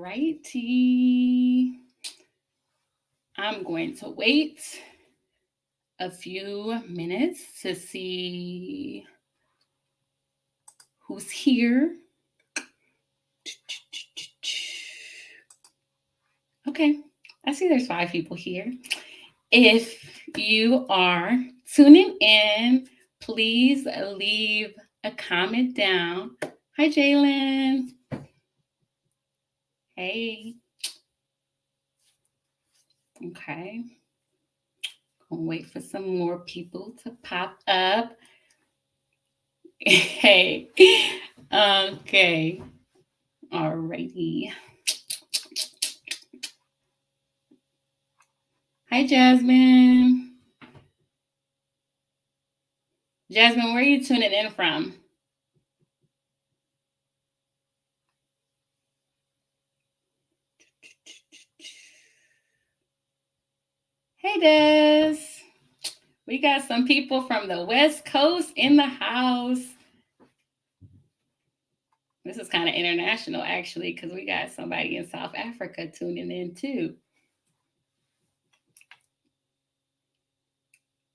righty. I'm going to wait a few minutes to see who's here. Okay, I see there's 5 people here. If you are tuning in, please leave a comment down. Hi, Jalen. Hey. Okay. Gonna wait for some more people to pop up. Hey. Okay. Alrighty. Hi, Jasmine. Jasmine, where are you tuning in from? Hey, Des. We got some people from the West Coast in the house. This is kind of international, actually, because we got somebody in South Africa tuning in too.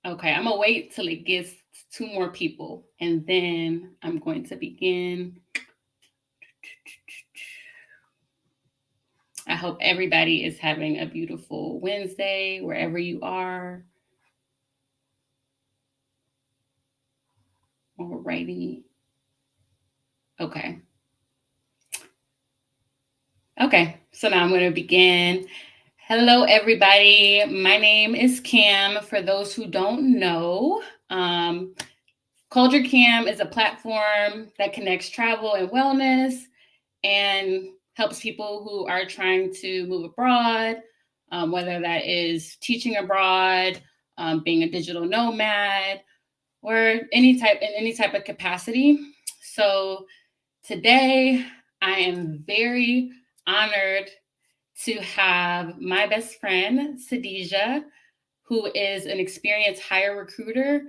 Okay, I'm gonna wait till it gets 2 more people, and then I'm going to begin. I hope everybody is having a beautiful Wednesday wherever you are. Alrighty. Okay. Okay, so now I'm going to begin. Hello, everybody. My name is Cam. For those who don't know, Culture Cam is a platform that connects travel and wellness and helps people who are trying to move abroad, whether that is teaching abroad, being a digital nomad, or in any type of capacity. So today I am very honored to have my best friend, Sadija, who is an experienced hire recruiter,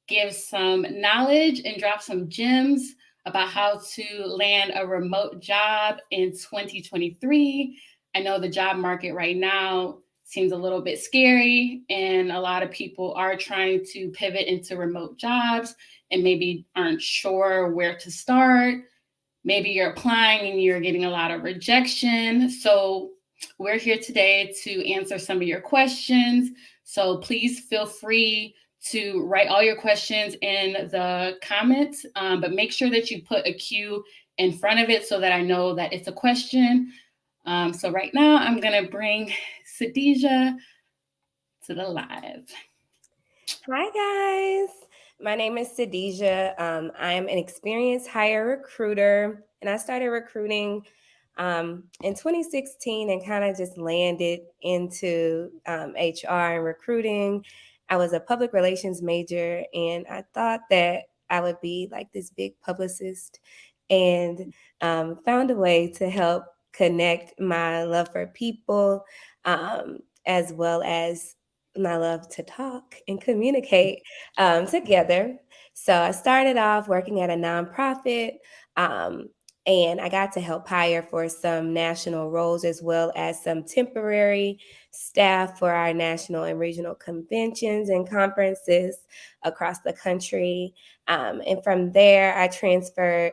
give some knowledge and drop some gems about how to land a remote job in 2023. I know the job market right now seems a little bit scary, and a lot of people are trying to pivot into remote jobs and maybe aren't sure where to start. Maybe you're applying and you're getting a lot of rejection. So we're here today to answer some of your questions. So please feel free to write all your questions in the comments, but make sure that you put a Q in front of it so that I know that it's a question. So right now I'm going to bring Sadija to the live. Hi, guys. My name is Sadija. I am an experienced hire recruiter, and I started recruiting in 2016 and kind of just landed into HR and recruiting. I was a public relations major, and I thought that I would be like this big publicist, and found a way to help connect my love for people as well as my love to talk and communicate together. So I started off working at a nonprofit, and I got to help hire for some national roles as well as some temporary staff for our national and regional conventions and conferences across the country. And from there, I transitioned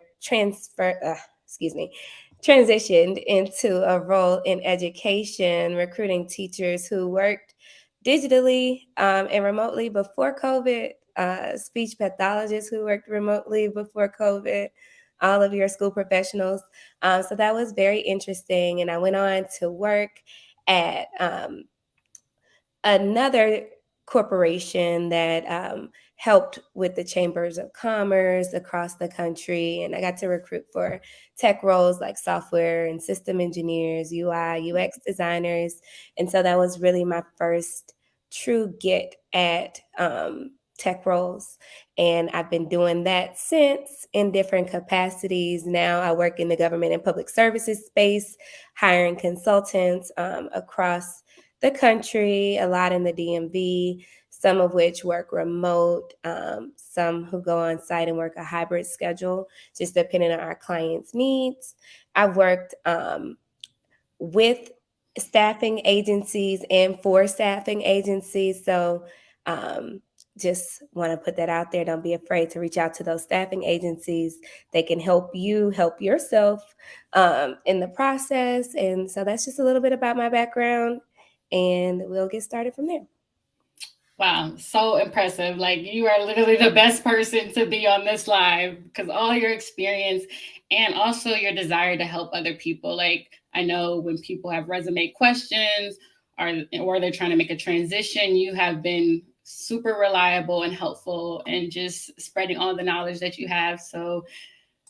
into a role in education, recruiting teachers who worked digitally and remotely before COVID, speech pathologists who worked remotely before COVID, all of your school professionals. So that was very interesting. And I went on to work at another corporation that helped with the chambers of commerce across the country. And I got to recruit for tech roles like software and system engineers, UI, UX designers. And so that was really my first true get at tech roles. And I've been doing that since in different capacities. Now I work in the government and public services space, hiring consultants across the country, a lot in the DMV, some of which work remote, some who go on site and work a hybrid schedule, just depending on our clients' needs. I've worked with staffing agencies and for staffing agencies. So just want to put that out there. Don't be afraid to reach out to those staffing agencies. They can help you help yourself in the process. And so that's just a little bit about my background, and we'll get started from there. Wow, so impressive. Like you are literally the best person to be on this live because all your experience and also your desire to help other people. Like I know when people have resume questions or they're trying to make a transition, you have been super reliable and helpful and just spreading all the knowledge that you have. So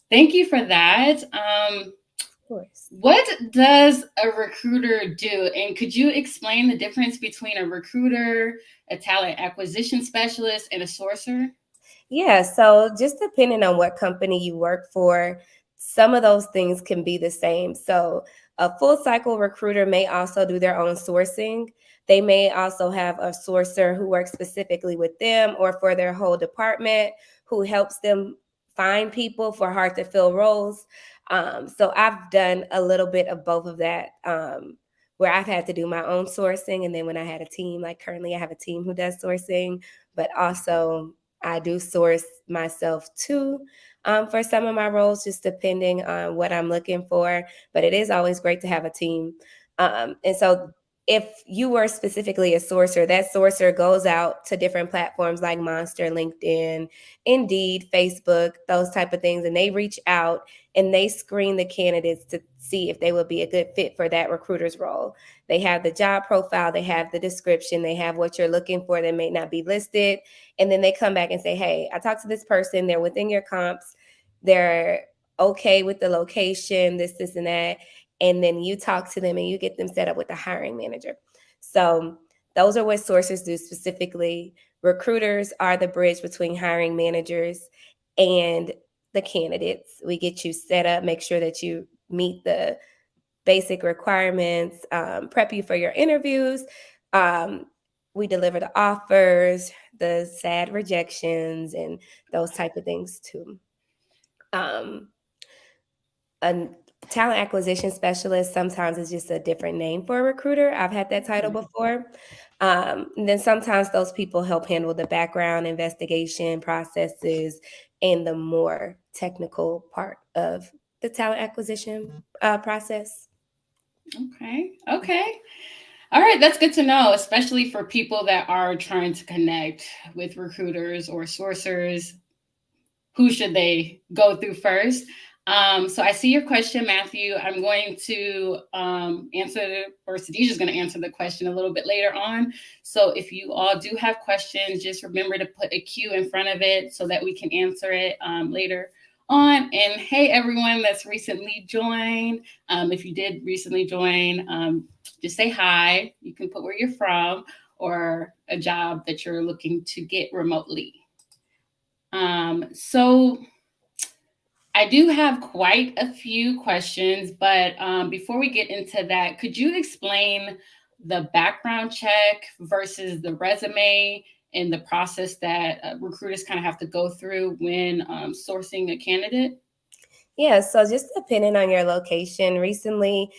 thank you for that. Of course. What does a recruiter do? And could you explain the difference between a recruiter, a talent acquisition specialist, and a sourcer? Yeah, so just depending on what company you work for, some of those things can be the same. So, a full cycle recruiter may also do their own sourcing. They may also have a sourcer who works specifically with them or for their whole department who helps them find people for hard to fill roles. So, I've done a little bit of both of that. Where I've had to do my own sourcing. And then when I had a team, like currently I have a team who does sourcing, but also I do source myself too for some of my roles, just depending on what I'm looking for. But it is always great to have a team. And so, if you were specifically a sourcer, that sourcer goes out to different platforms like Monster, LinkedIn, Indeed, Facebook, those type of things, and they reach out and they screen the candidates to see if they would be a good fit for that recruiter's role. They have the job profile, they have the description, they have what you're looking for that may not be listed, and then they come back and say, hey, I talked to this person, they're within your comps, they're okay with the location, this and that. And then you talk to them and you get them set up with the hiring manager. So those are what sources do specifically. Recruiters are the bridge between hiring managers and the candidates. We get you set up, make sure that you meet the basic requirements, prep you for your interviews. Um, we deliver the offers, the sad rejections, and those type of things too. Um, a talent acquisition specialist sometimes is just a different name for a recruiter. I've had that title before. And then sometimes those people help handle the background investigation processes and the more technical part of the talent acquisition process. Okay. Okay. All right. That's good to know, especially for people that are trying to connect with recruiters or sourcers. Who should they go through first? So I see your question, Matthew. I'm going to answer, or Sadija is going to answer the question a little bit later on. So if you all do have questions, just remember to put a Q in front of it so that we can answer it later on. And hey, everyone that's recently joined. If you did recently join, just say hi. You can put where you're from or a job that you're looking to get remotely. So I do have quite a few questions, but before we get into that, could you explain the background check versus the resume and the process that recruiters kind of have to go through when sourcing a candidate? Yeah, so just depending on your location, recently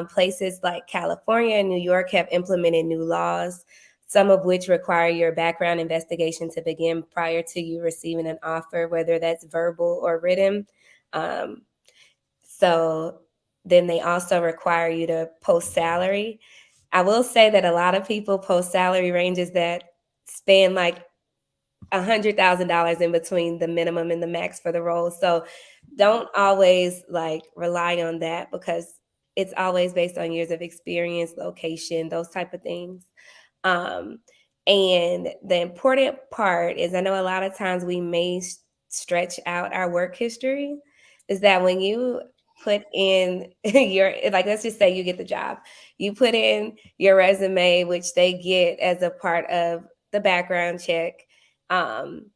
places like California and New York have implemented new laws, some of which require your background investigation to begin prior to you receiving an offer, whether that's verbal or written. Um, so then they also require you to post salary. I will say that a lot of people post salary ranges that span like $100,000 in between the minimum and the max for the role. So don't always like rely on that because it's always based on years of experience, location, those type of things. Um, and the important part is I know a lot of times we may stretch out our work history, is that when you put in your, like, let's just say you get the job, you put in your resume, which they get as a part of the background check. Um,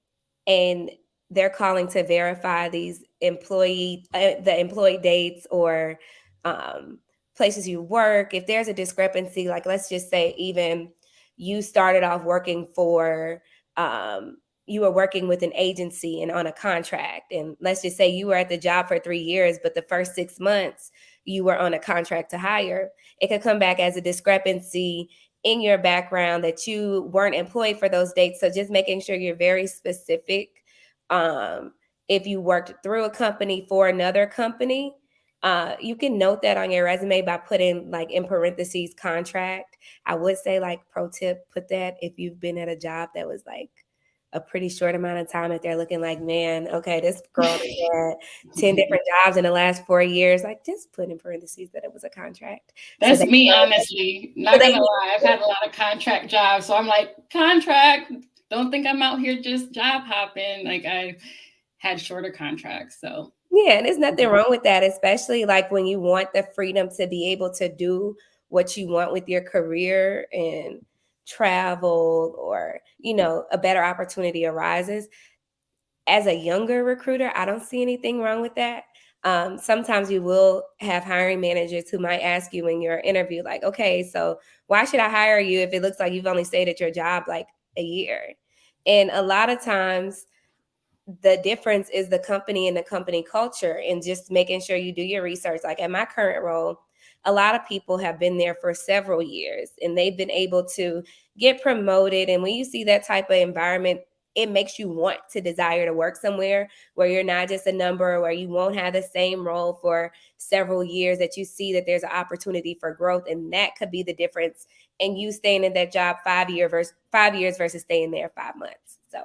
and they're calling to verify these the employee dates or um, places you work. If there's a discrepancy, like let's just say even you started off working for you were working with an agency and on a contract, and let's just say you were at the job for 3 years, but the first 6 months you were on a contract to hire, it could come back as a discrepancy in your background that you weren't employed for those dates. So just making sure you're very specific. If you worked through a company for another company, you can note that on your resume by putting like in parentheses contract. I would say like pro tip, put that if you've been at a job that was like a pretty short amount of time, that they're looking like, man, okay, this girl has had 10 different jobs in the last 4 years. Like just put in parentheses that it was a contract. So That's they me, know honestly. so Not they gonna lie, I've had a lot of contract jobs, so I'm like, contract. Don't think I'm out here just job hopping. Like I had shorter contracts, so Yeah, and there's nothing wrong with that, especially like when you want the freedom to be able to do what you want with your career and travel, or, a better opportunity arises. As a younger recruiter, I don't see anything wrong with that. Sometimes you will have hiring managers who might ask you in your interview, like, okay, so why should I hire you if it looks like you've only stayed at your job like a year? And a lot of times, the difference is the company and the company culture, and just making sure you do your research. Like at my current role, a lot of people have been there for several years and they've been able to get promoted. And when you see that type of environment, it makes you want to desire to work somewhere where you're not just a number, where you won't have the same role for several years, that you see that there's an opportunity for growth. And that could be the difference in you staying in that job 5 years versus staying there 5 months. So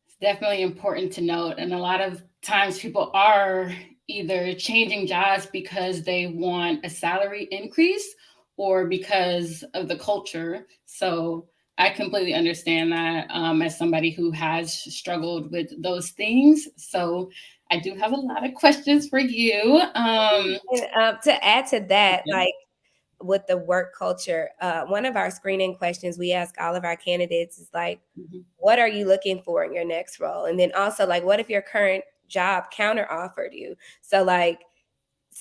it's definitely important to note. And a lot of times people are either changing jobs because they want a salary increase or because of the culture. So I completely understand that as somebody who has struggled with those things. So I do have a lot of questions for you. And to add to that, like with the work culture, one of our screening questions we ask all of our candidates is like, Mhm. what are you looking for in your next role? And then also, like, what if your current job counter offered you? So, like,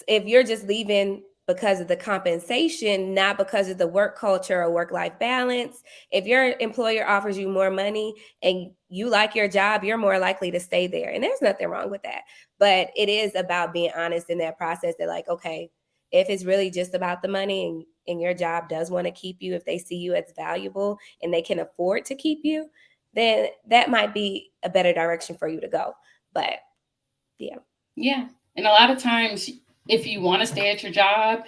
if you're just leaving because of the compensation, not because of the work culture or work life balance, if your employer offers you more money and you like your job, you're more likely to stay there. And there's nothing wrong with that. But it is about being honest in that process, that, like, okay, if it's really just about the money, and your job does want to keep you, if they see you as valuable and they can afford to keep you, then that might be a better direction for you to go. But yeah. Yeah. And a lot of times, if you want to stay at your job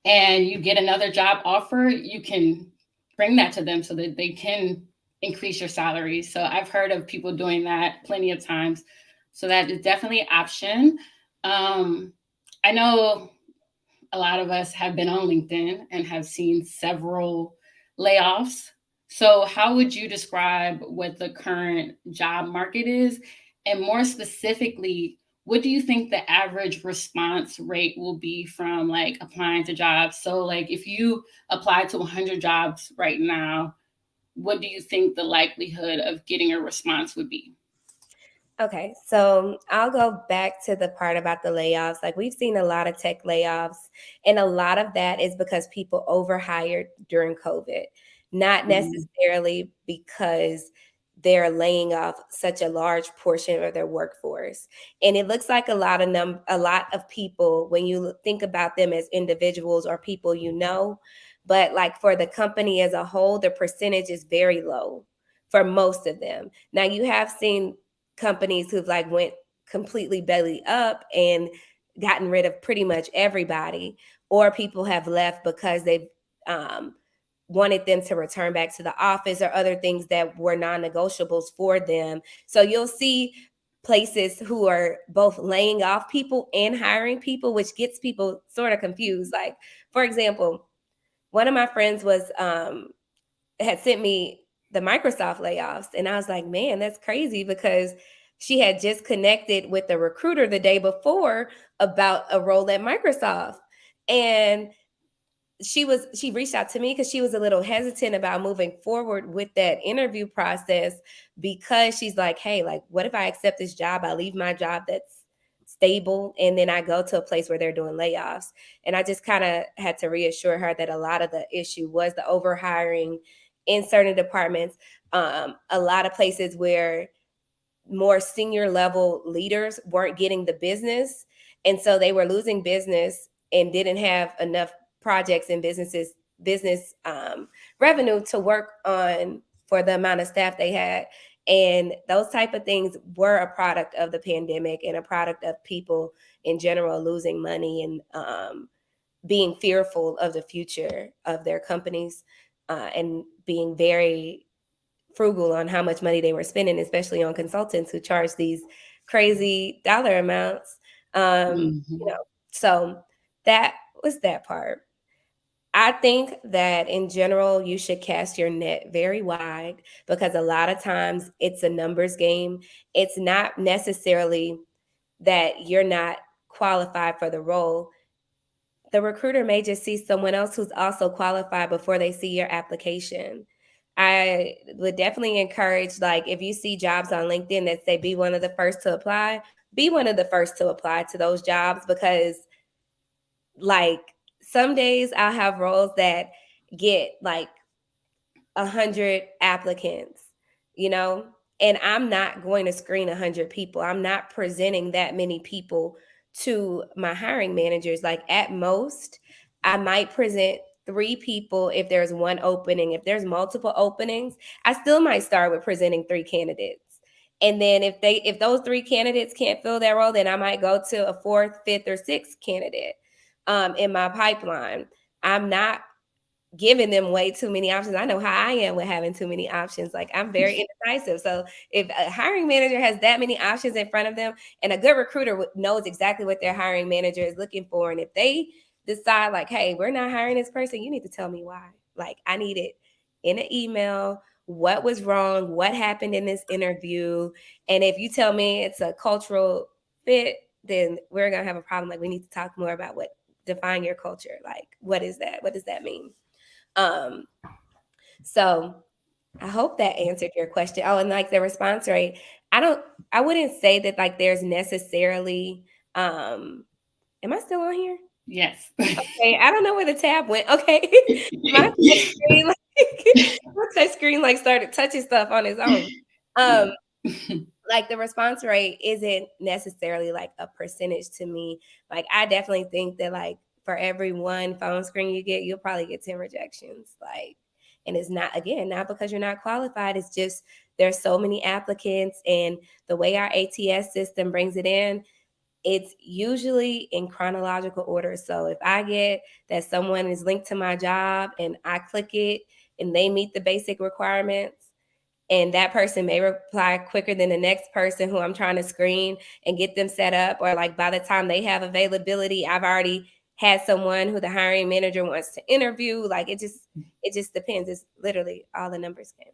and you get another job offer, you can bring that to them so that they can increase your salary. So I've heard of people doing that plenty of times. So that is definitely an option. I know a lot of us have been on LinkedIn and have seen several layoffs. So, how would you describe what the current job market is? And more specifically, what do you think the average response rate will be from like applying to jobs? So, like if you apply to 100 jobs right now, what do you think the likelihood of getting a response would be? Okay, so I'll go back to the part about the layoffs. Like we've seen a lot of tech layoffs, and a lot of that is because people overhired during COVID, not Mhm. necessarily because they're laying off such a large portion of their workforce. And it looks like a lot of people when you think about them as individuals or people, but like for the company as a whole, the percentage is very low for most of them. Now you have seen companies who've like went completely belly up and gotten rid of pretty much everybody, or people have left because they've um, wanted them to return back to the office, or other things that were non-negotiables for them. So you'll see places who are both laying off people and hiring people, which gets people sort of confused. Like, for example, one of my friends had sent me the Microsoft layoffs. And I was like, man, that's crazy, because she had just connected with the recruiter the day before about a role at Microsoft. And she reached out to me because she was a little hesitant about moving forward with that interview process, because she's like, hey, like, what if I accept this job? I leave my job that's stable and then I go to a place where they're doing layoffs. And I just kind of had to reassure her that a lot of the issue was the overhiring in certain departments. A lot of places where more senior level leaders weren't getting the business, and so they were losing business and didn't have enough projects and business revenue to work on for the amount of staff they had. And those type of things were a product of the pandemic and a product of people in general losing money and being fearful of the future of their companies, and being very frugal on how much money they were spending, especially on consultants who charge these crazy dollar amounts. You Mhm. know, so that was that part. I think that in general, you should cast your net very wide because a lot of times it's a numbers game. It's not necessarily that you're not qualified for the role. The recruiter may just see someone else who's also qualified before they see your application. I would definitely encourage, like, if you see jobs on LinkedIn that say be one of the first to apply, be one of the first to apply to those jobs because, like, some days I'll have roles that get like 100 applicants, you know, and I'm not going to screen 100 people. I'm not presenting that many people to my hiring managers. Like, at most, I might present 3 people if there's one opening. If there's multiple openings, I still might start with presenting 3 candidates. And then if those 3 candidates can't fill that role, then I might go to a fourth, fifth, or sixth candidate in my pipeline. I'm not giving them way too many options. I know how I am with having too many options. Like, I'm very indecisive. So if a hiring manager has that many options in front of them, and a good recruiter knows exactly what their hiring manager is looking for, and if they decide like, hey, we're not hiring this person, you need to tell me why. Like, I need it in an email. What was wrong? What happened in this interview? And if you tell me it's a cultural fit, then we're gonna have a problem. Like, we need to talk more about what define your culture. Like, what is that? What does that mean? Um, so I hope that answered your question. Oh, and like the response rate, I don't I wouldn't say that like there's necessarily am I still on here? Yes. Okay, I don't know where the tab went. Okay. My touch screen like my touch screen like started touching stuff on its own. Um like the response rate isn't necessarily like a percentage to me. Like, I definitely think that like for every one phone screen you get, you'll probably get 10 rejections. Like, and it's not, again, not because you're not qualified. It's just there's so many applicants, and the way our ATS system brings it in, it's usually in chronological order. So if I get that someone is linked to my job and I click it and they meet the basic requirements, and that person may reply quicker than the next person who I'm trying to screen and get them set up, or like by the time they have availability, I've already had someone who the hiring manager wants to interview. Like, it just depends. It's literally all the numbers game.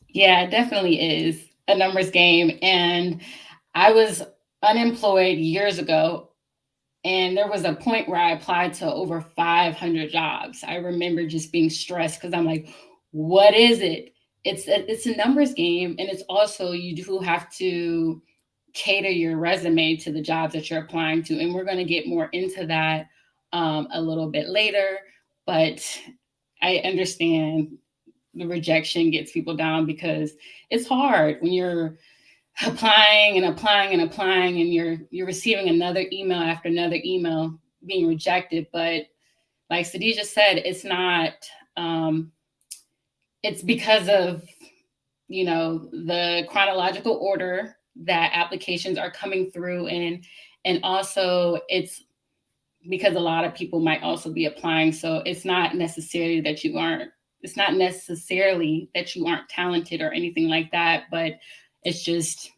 Yeah, it definitely is a numbers game. And I was unemployed years ago, and there was a point where I applied to over 500 jobs. I remember just being stressed because I'm like, what is it? It's a numbers game, and it's also you do have to cater your resume to the jobs that you're applying to, and we're going to get more into that a little bit later. But I understand the rejection gets people down because it's hard when you're applying and applying and applying, and you're receiving another email after another email being rejected. But like Sadija said, it's not it's because of the chronological order that applications are coming through in, and also it's because a lot of people might also be applying. So it's not necessarily that you aren't talented or anything like that, but it's just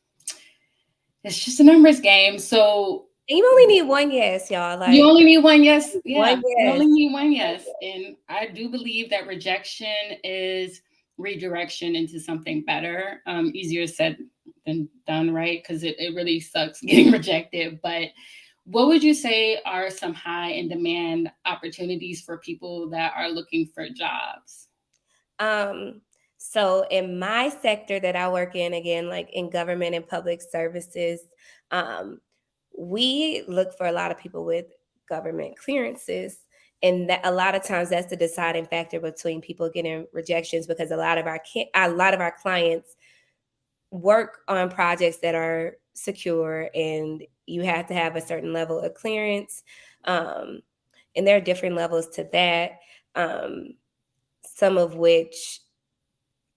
it's just a numbers game. So And you only need one yes, y'all. you Like, only need one yes. one Yeah, you yes. only need one yes. And I do believe that rejection is redirection into something better. Easier said than done, right? Because it really sucks getting rejected. But what would you say are some high in demand opportunities for people that are looking for jobs? Um, so in my sector that I work in, again, like in government and public services, um, we look for a lot of people with government clearances. And that a lot of times that's the deciding factor between people getting rejections, because a lot of our clients work on projects that are secure, and you have to have a certain level of clearance. Um, and there are different levels to that, some of which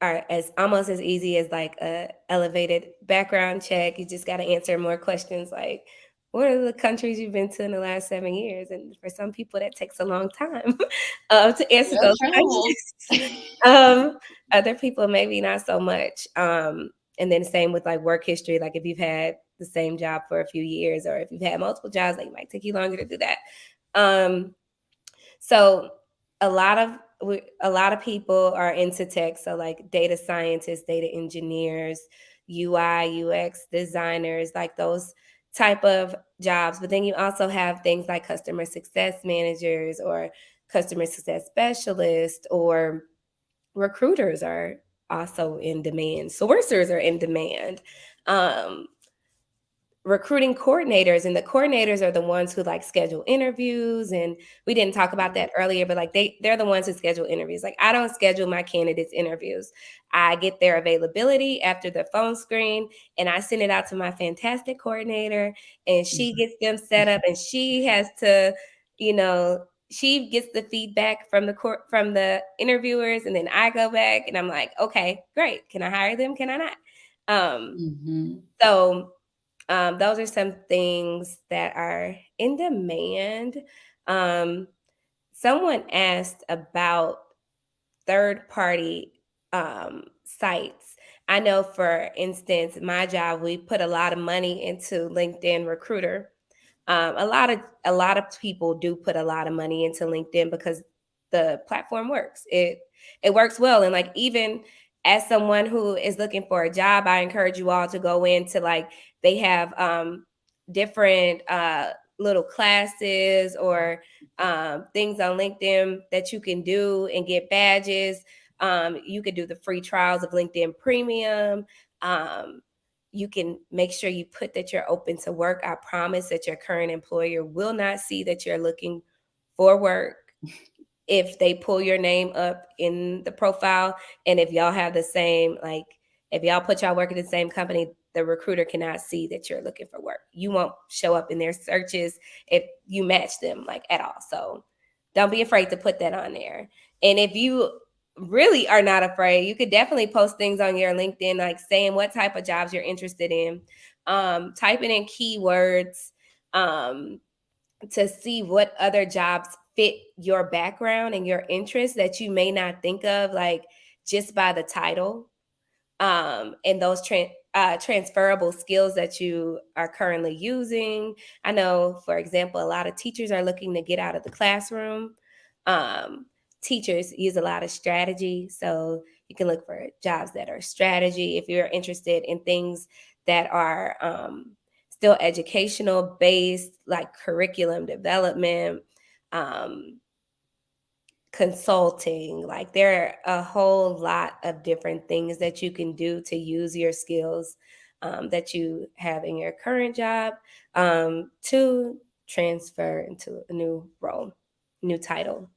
are as almost as easy as like a elevated background check. You just got to answer more questions like, what are the countries you've been to in the last 7 years? And for some people, that takes a long time to answer Well those traveled. questions. Other people, maybe not so much. And then same with like work history. Like if you've had the same job for a few years, or if you've had multiple jobs, like it might take you longer to do that. So a lot of a lot of people are into tech. So like data scientists, data engineers, UI, UX designers, like those type of jobs. But then you also have things like customer success managers or customer success specialists, or recruiters are also in demand. Sourcers are in demand. Um, Recruiting coordinators, and the coordinators are the ones who like schedule interviews, and we didn't talk about that earlier, but like they're the ones who schedule interviews. Like I don't schedule my candidates interviews. I get their availability after the phone screen, and I send it out to my fantastic coordinator, and she gets them set up, and she has to, you know, she gets the feedback from from the interviewers, and then I go back and I'm like, okay, great, can I hire them, can I not? So those are some things that are in demand. Um, Someone asked about third party sites. I know, for instance, my job, we put a lot of money into LinkedIn Recruiter. A lot of people do put a lot of money into LinkedIn because the platform works. It works well, and like even as someone who is looking for a job, I encourage you all to go into like they have different little classes or things on LinkedIn that you can do and get badges. You could do the free trials of LinkedIn Premium. Um, you can make sure you put that you're open to work. I promise that your current employer will not see that you're looking for work if they pull your name up in the profile. And if y'all have the same, like if y'all put y'all work at the same company, the recruiter cannot see that you're looking for work. You won't show up in their searches if you match them like at all. So don't be afraid to put that on there. And if you really are not afraid, you could definitely post things on your LinkedIn, like saying what type of jobs you're interested in, typing in keywords, to see what other jobs fit your background and your interests that you may not think of, like just by the title, and those transferable skills that you are currently using. I know, for example, a lot of teachers are looking to get out of the classroom. Teachers use a lot of strategy, so you can look for jobs that are strategy if you're interested in things that are still educational based, like curriculum development, um, consulting. Like there are a whole lot of different things that you can do to use your skills that you have in your current job to transfer into a new role, new title.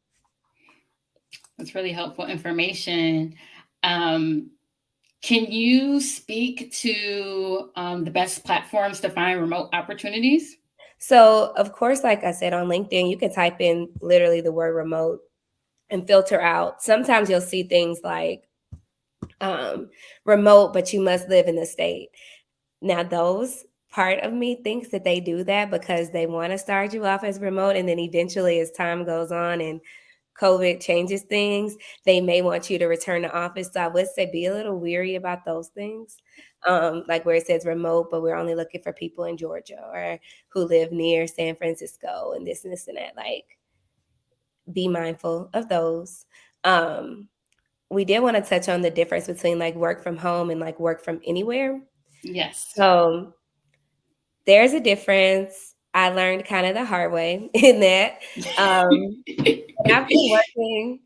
That's really helpful information. Um, can you speak to the best platforms to find remote opportunities? So, of course, like I said, on LinkedIn, you can type in literally the word remote and filter out. Sometimes you'll see things like remote, but you must live in the state. Now, those part of me thinks that they do that because they want to start you off as remote. And then eventually, as time goes on and COVID changes things, they may want you to return to office. So I would say be a little weary about those things. Like where it says remote, but we're only looking for people in Georgia or who live near San Francisco and this and this and that. Like, be mindful of those. Um, we did want to touch on the difference between like work from home and like work from anywhere. Yes. So there's a difference. I learned kind of the hard way in that. And I've been working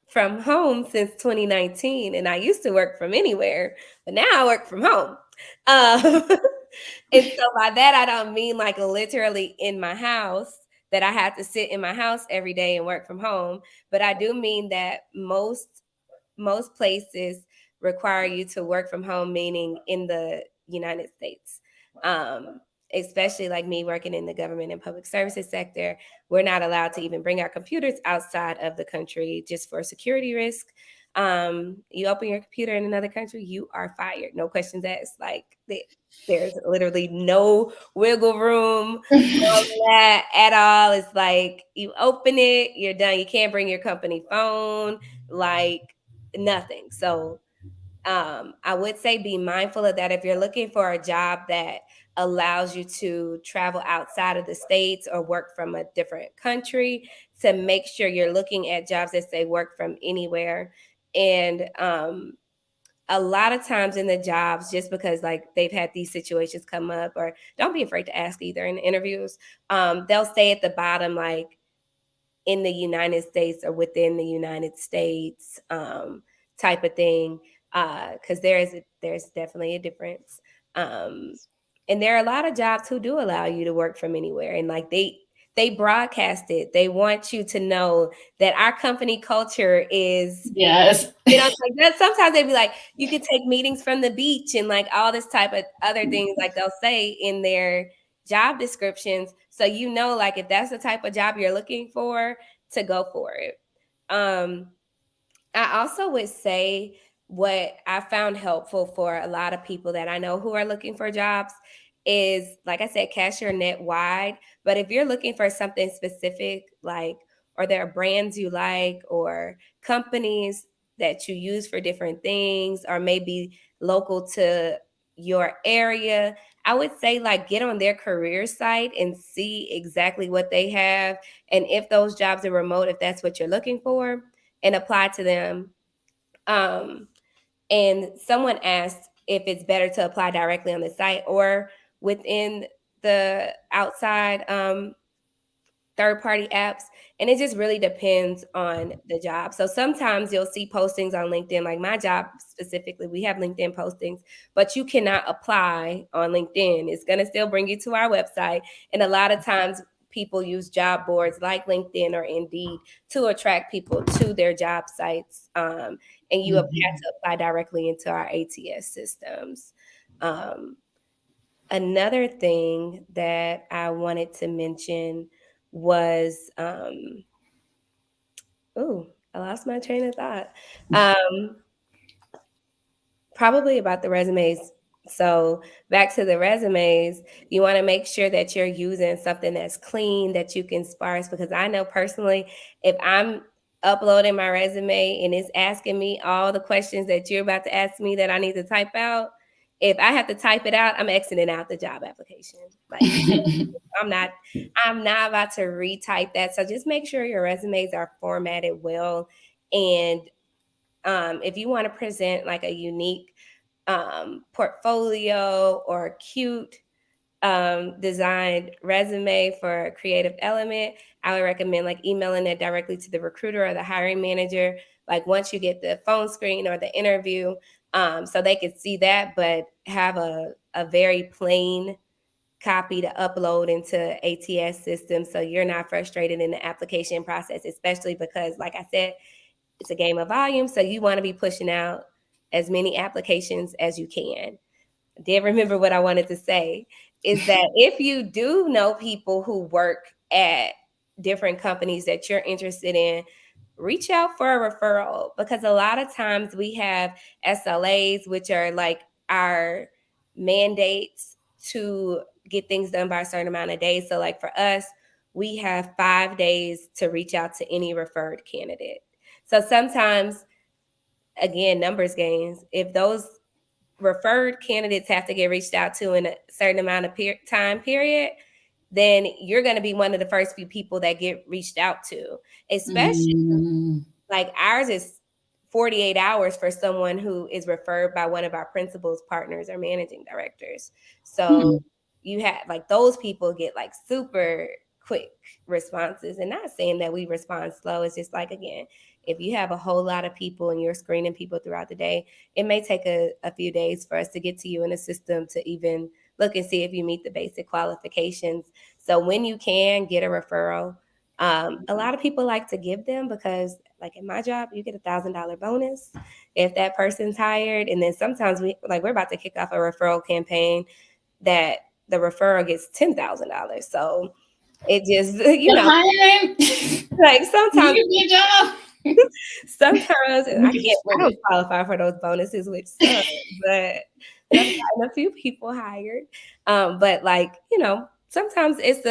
from home since 2019, and I used to work from anywhere, but now I work from home. Um, and so by that, I don't mean like literally in my house. that I had to sit in my house every day and work from home, but I do mean that most places require you to work from home, meaning in the United States. Um, Especially like me working in the government and public services sector, we're not allowed to even bring our computers outside of the country just for security risk. You open your computer in another country, you are fired. No questions asked. There's literally no wiggle room on that at all. It's like you open it, you're done. You can't bring your company phone, like nothing. So I would say be mindful of that if you're looking for a job that allows you to travel outside of the states or work from a different country, to make sure you're looking at jobs that say work from anywhere. And a lot of times in the jobs, just because like they've had these situations come up, or don't be afraid to ask either in the interviews, they'll say at the bottom like in the United States or within the United States, type of thing, because there's definitely a difference. Um, and there are a lot of jobs who do allow you to work from anywhere, and like they broadcast it. They want you to know that our company culture is, Yes. like that. Sometimes they be like, you could take meetings from the beach and like all this type of other things, like they'll say in their job descriptions. So like if that's the type of job you're looking for, to go for it. Um, I also would say what I found helpful for a lot of people that I know who are looking for jobs is, like I said, cast your net wide. But if you're looking for something specific, like, or there are brands you like, or companies that you use for different things, or maybe local to your area, I would say like get on their career site and see exactly what they have. And if those jobs are remote, if that's what you're looking for, and apply to them. Um, and someone asked if it's better to apply directly on the site or within the outside third party apps. And it just really depends on the job. So sometimes you'll see postings on LinkedIn, like my job specifically, we have LinkedIn postings, but you cannot apply on LinkedIn. It's going to still bring you to our website. And a lot of times people use job boards like LinkedIn or Indeed to attract people to their job sites. And you have to apply directly into our ATS systems. Um, Another thing that I wanted to mention was, oh, I lost my train of thought. Um, Probably about the resumes. So back to the resumes, you want to make sure that you're using something that's clean, that you can sparse. Because I know personally, if I'm uploading my resume and it's asking me all the questions that you're about to ask me that I need to type out, if I have to type it out, I'm exiting out the job application. Like I'm not, I'm not about to retype that. So just make sure your resumes are formatted well. And if you want to present like a unique portfolio or cute designed resume for a creative element, I would recommend like emailing it directly to the recruiter or the hiring manager. Like once you get the phone screen or the interview, so they could see that, but have a very plain copy to upload into ATS system so you're not frustrated in the application process, especially because, like I said, it's a game of volume. So you want to be pushing out as many applications as you can. I did remember what I wanted to say is that if you do know people who work at different companies that you're interested in, reach out for a referral, because a lot of times we have SLAs, which are like our mandates to get things done by a certain amount of days. So, like for us, we have 5 days to reach out to any referred candidate. So sometimes, again, numbers games, if those referred candidates have to get reached out to in a certain amount of time period, then you're going to be one of the first few people that get reached out to, especially like ours is 48 hours for someone who is referred by one of our principals, partners, or managing directors. So you have like those people get like super quick responses. And not saying that we respond slow. It's just like, again, if you have a whole lot of people and you're screening people throughout the day, it may take a few days for us to get to you in a system to even look and see if you meet the basic qualifications. So when you can get a referral, a lot of people like to give them because, like in my job, you get $1,000 bonus if that person's hired, and then sometimes we're about to kick off a referral campaign that the referral gets $10,000. So it just The hiring, like you sometimes give me a job. sometimes We I can can't. split I don't it. qualify for those bonuses with some, but I've gotten a few people hired. But like sometimes it's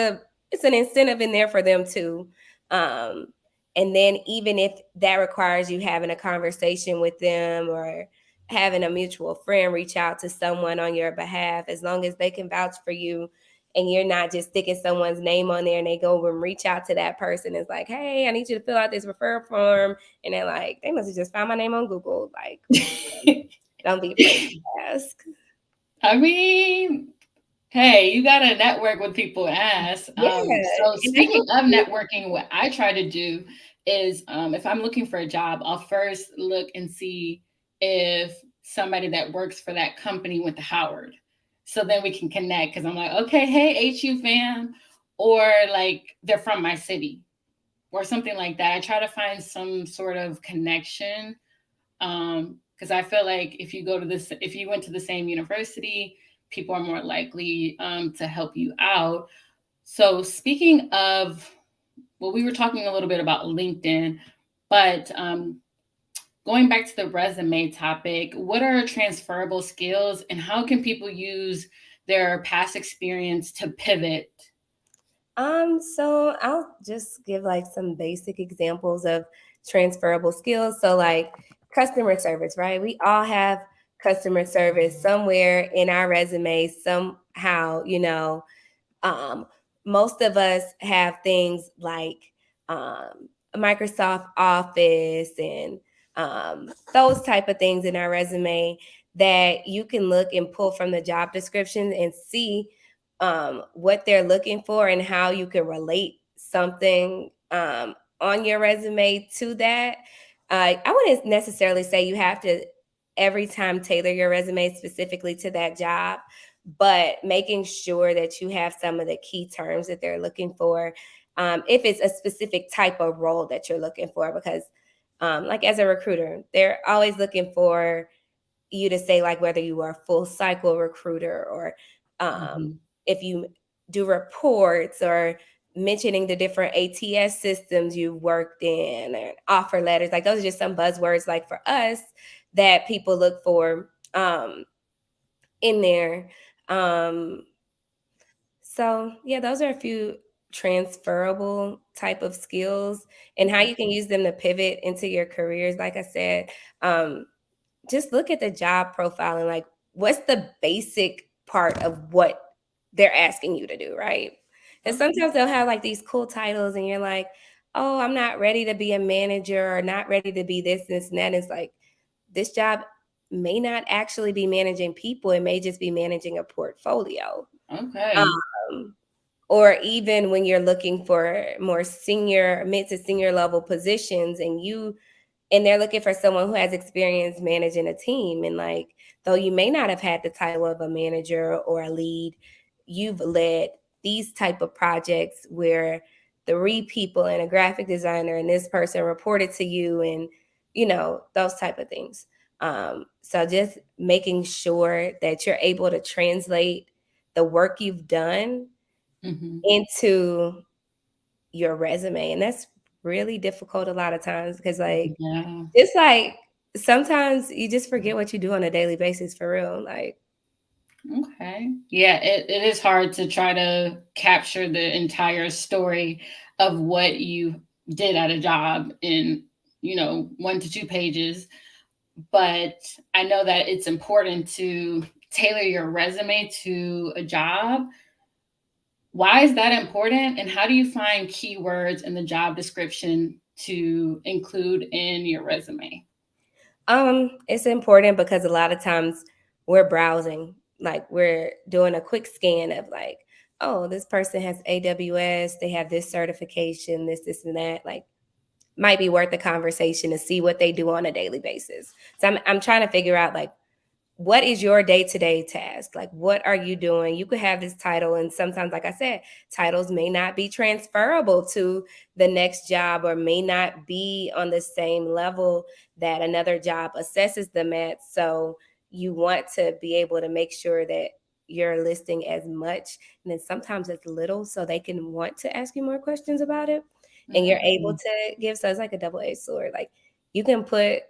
an incentive in there for them too. Um, and then even if that requires you having a conversation with them or having a mutual friend reach out to someone on your behalf, as long as they can vouch for you and you're not just sticking someone's name on there and they go and reach out to that person. It's like, hey, I need you to fill out this referral form. And they're like, they must have just found my name on Google. Like, don't be afraid to ask. I mean, hey, you gotta network with people and ask. Yeah. So And I speaking of networking, what I try to do is if I'm looking for a job, I'll first look and see if somebody that works for that company went to Howard. So then we can connect because I'm like, okay, hey, HU fam, or like they're from my city or something like that. I try to find some sort of connection because I feel like if you went to the same university, people are more likely to help you out. So speaking of, well, we were talking a little bit about LinkedIn, but going back to the resume topic, what are transferable skills and how can people use their past experience to pivot? So I'll just give like some basic examples of transferable skills. So like customer service, right? We all have customer service somewhere in our resume somehow, um, most of us have things like Microsoft Office and those type of things in our resume that you can look and pull from the job description and see what they're looking for and how you can relate something on your resume to that. I wouldn't necessarily say you have to every time tailor your resume specifically to that job, but making sure that you have some of the key terms that they're looking for. If it's a specific type of role that you're looking for, because like as a recruiter, they're always looking for you to say like whether you are a full cycle recruiter or Mhm. if you do reports or mentioning the different ATS systems you've worked in and offer letters. Like those are just some buzzwords like for us that people look for in there. Um, so yeah, those are a few transferable type of skills and how you can use them to pivot into your careers. Like I said, um, just look at the job profile and like what's the basic part of what they're asking you to do, right? And Okay. sometimes they'll have like these cool titles and you're like, oh, I'm not ready to be a manager or not ready to be this and that. It's like this job may not actually be managing people, it may just be managing a portfolio. Okay. Um, or even when you're looking for more senior, mid to senior level positions and they're looking for someone who has experience managing a team. And like, though you may not have had the title of a manager or a lead, you've led these type of projects where 3 people and a graphic designer and this person reported to you and, those type of things. So just making sure that you're able to translate the work you've done Hmm. into your resume. And that's really difficult a lot of times because like Yeah. it's like sometimes you just forget what you do on a daily basis for real. Like, Okay. Yeah, it is hard to try to capture the entire story of what you did at a job in, 1 to 2 pages. But I know that it's important to tailor your resume to a job. Why is that important? And how do you find keywords in the job description to include in your resume? it's important because a lot of times we're browsing, like we're doing a quick scan of like, oh, this person has AWS, they have this certification, this, and that. Like, might be worth the conversation to see what they do on a daily basis. So I'm trying to figure out like what is your day-to-day task? Like, what are you doing? You could have this title, and sometimes, like I said, titles may not be transferable to the next job, or may not be on the same level that another job assesses them at. So you want to be able to make sure that you're listing as much and then sometimes as little, so they can want to ask you more questions about it, and you're able Mm. to give. So it's like a double-edged sword. Like, you can put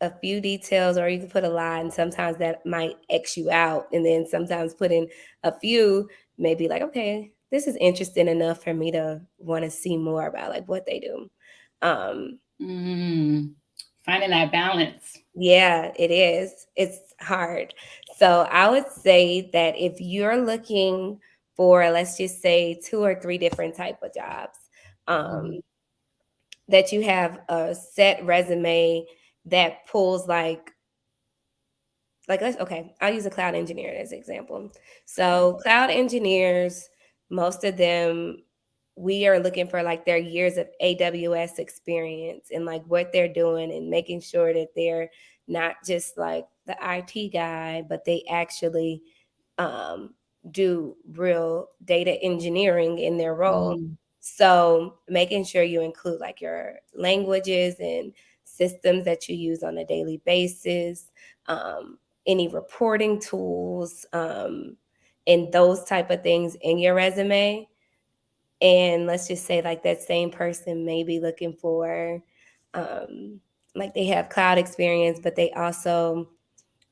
a few details, or you can put a lot, and sometimes that might X you out. And then sometimes putting a few may be like, okay, this is interesting enough for me to want to see more about like what they do. Um, Mm. Finding that balance. yeah, it is. It's hard. So I would say that if you're looking for, let's just say, two or three different type of jobs, Mhm. um, that you have a set resume that pulls like let's okay, I'll use a cloud engineer as an example. So cloud engineers, most of them, we are looking for like their years of AWS experience and like what they're doing, and making sure that they're not just like the IT guy, but they actually um, do real data engineering in their role. Mm. So making sure you include like your languages and systems that you use on a daily basis, um, any reporting tools, and those type of things in your resume. And let's just say like that same person may be looking for, um, like they have cloud experience, but they also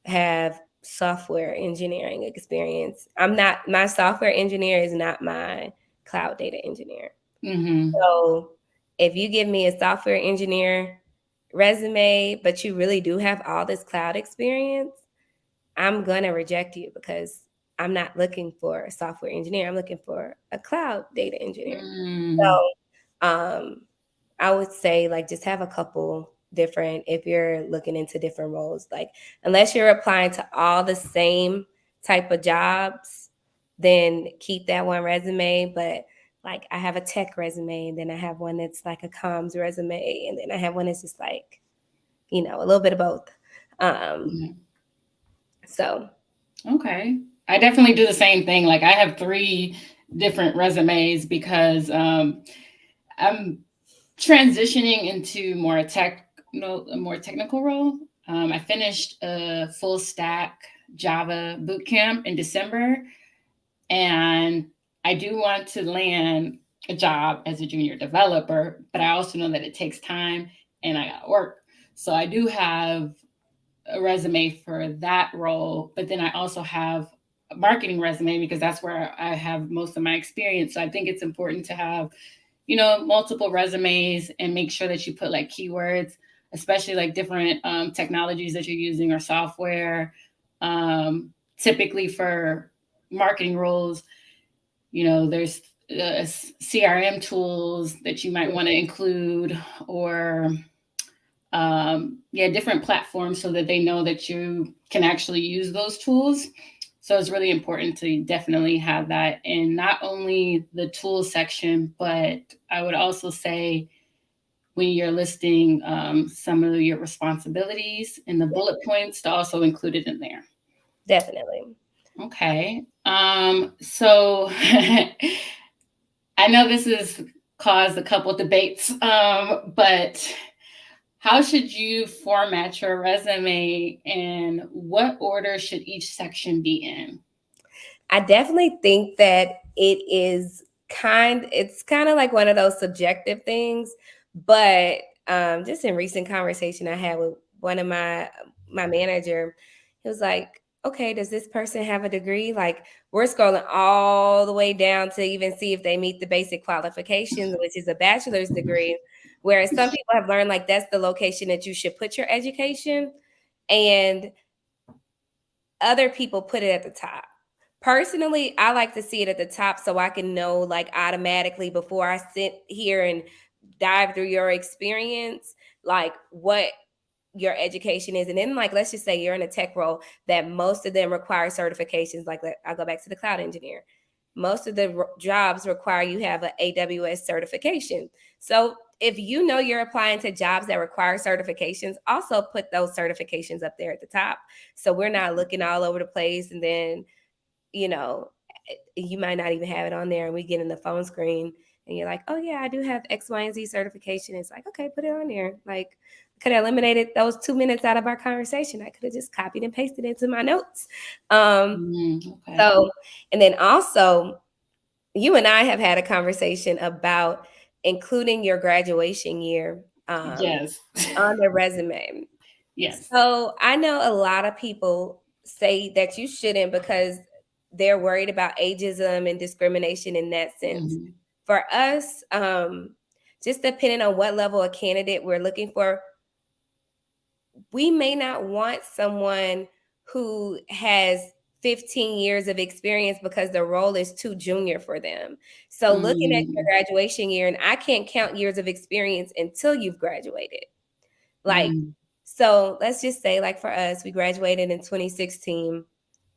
have software engineering experience. My software engineer is not my cloud data engineer. Mhm. So if you give me a software engineer resume, but you really do have all this cloud experience, I'm going to reject you, because I'm not looking for a software engineer. I'm looking for a cloud data engineer. Mm. So I would say like just have a couple different, if you're looking into different roles, like unless you're applying to all the same type of jobs, then keep that one resume. But like I have a tech resume, and then I have one that's like a comms resume, and then I have one that's just like, a little bit of both. Um, Mhm. so Okay. I definitely do the same thing. Like I have three different resumes because I'm transitioning into more tech, no, a more technical role. I finished a full stack Java boot camp in December, and I do want to land a job as a junior developer, but I also know that it takes time and I got to work. So I do have a resume for that role, but then I also have a marketing resume because that's where I have most of my experience. So I think it's important to have, multiple resumes and make sure that you put like keywords, especially like different technologies that you're using or software. Typically for marketing roles, there's CRM tools that you might want to include, or yeah, different platforms so that they know that you can actually use those tools. So it's really important to definitely have that in not only the tools section, but I would also say when you're listing some of your responsibilities in the bullet points to also include it in there. definitely. Okay. So I know this has caused a couple of debates, but how should you format your resume and what order should each section be in? I definitely think that it's kind of like one of those subjective things, but just in recent conversation I had with one of my manager, he was like, okay, does this person have a degree? Like, we're scrolling all the way down to even see if they meet the basic qualifications, which is a bachelor's degree. Whereas some people have learned like that's the location that you should put your education, and other people put it at the top. Personally, I like to see it at the top so I can know like automatically before I sit here and dive through your experience, like what your education is. And then like let's just say you're in a tech role that most of them require certifications. Like I'll go back to the cloud engineer. Most of the jobs require you have an AWS certification. So if you know you're applying to jobs that require certifications, also put those certifications up there at the top. So we're not looking all over the place. And then, you know, you might not even have it on there. And we get in the phone screen and you're like, oh, yeah, I do have X, Y, and Z certification. It's like, okay, put it on there. Like, could have eliminated those 2 minutes out of our conversation. I could have just copied and pasted into my notes. Okay. So, and then also, you and I have had a conversation about including your graduation year Yes. on the resume. Yes. So I know a lot of people say that you shouldn't because they're worried about ageism and discrimination in that sense. Mhm. For us, just depending on what level of candidate we're looking for, we may not want someone who has 15 years of experience because the role is too junior for them. So looking at your Mm, graduation year, and I can't count years of experience until you've graduated. Like, mm, so let's just say, like for us, we graduated in 2016.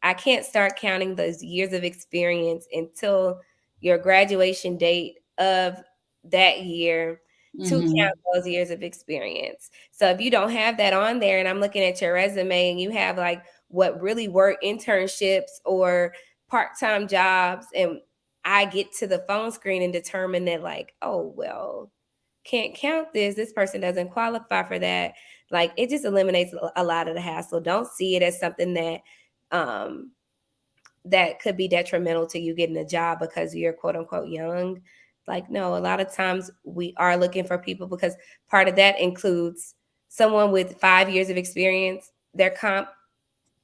I can't start counting those years of experience until your graduation date of that year to count mhm, those years of experience. So if you don't have that on there, and I'm looking at your resume and you have like what really were internships or part-time jobs, and I get to the phone screen and determine that, like, oh, well, can't count this. This person doesn't qualify for that. Like, it just eliminates a lot of the hassle. Don't see it as something that um that could be detrimental to you getting a job because you're quote unquote young. Like, no, a lot of times we are looking for people because part of that includes someone with 5 years of experience. Their comp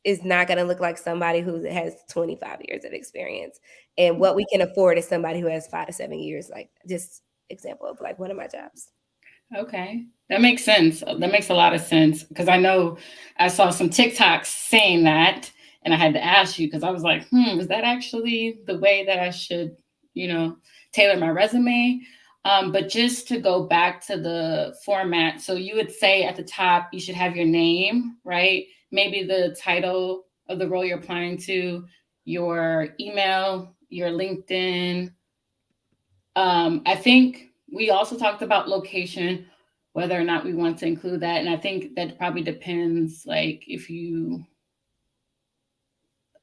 is not going to look like somebody who has 25 years of experience. And what we can afford is somebody who has 5 to 7 years. Like, just example of like one of my jobs. okay. That makes sense. That makes a lot of sense because I know I saw some TikToks saying that, and I had to ask you because I was like, is that actually the way that I should, you know, tailor my resume? But just to go back to the format, so you would say at the top you should have your name, right? Maybe the title of the role you're applying to, your email, your LinkedIn. I think we also talked about location, whether or not we want to include that. And I think that probably depends, like, if you,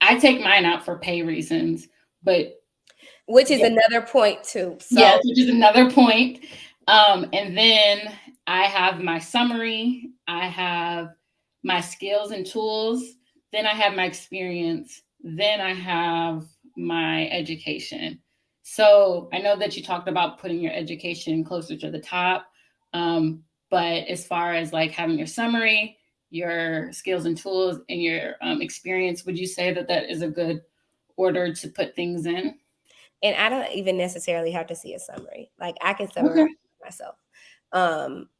I take mine out for pay reasons, but Which is yeah, another point too. yes, So which is another point. And then I have my summary, I have my skills and tools, then I have my experience, then I have my education. So I know that you talked about putting your education closer to the top. But as far as like having your summary, your skills and tools, and your experience, would you say that that is a good order to put things in? and I don't even necessarily have to see a summary. Like, I can summarize Okay. myself.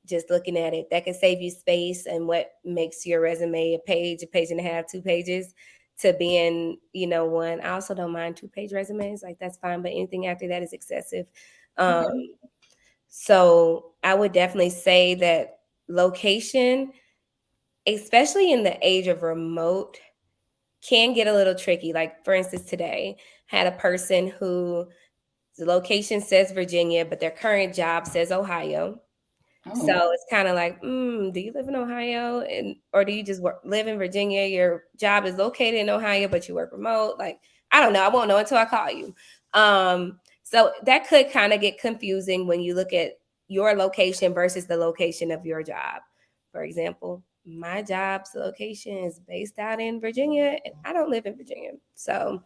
Just looking at it, that can save you space, and what makes your resume a page and a half, 2 pages, to being, one. I also don't mind 2 page resumes, like that's fine, but anything after that is excessive. Um, Okay. so I would definitely say that location, especially in the age of remote, can get a little tricky. Like, for instance, today had a person who the location says Virginia, but their current job says Ohio. Oh. So it's kind of like, do you live in Ohio, and or do you just live in Virginia? Your job is located in Ohio, but you work remote. Like, I don't know. I won't know until I call you. So that could kind of get confusing when you look at your location versus the location of your job. For example, my job's location is based out in Virginia, and I don't live in Virginia. So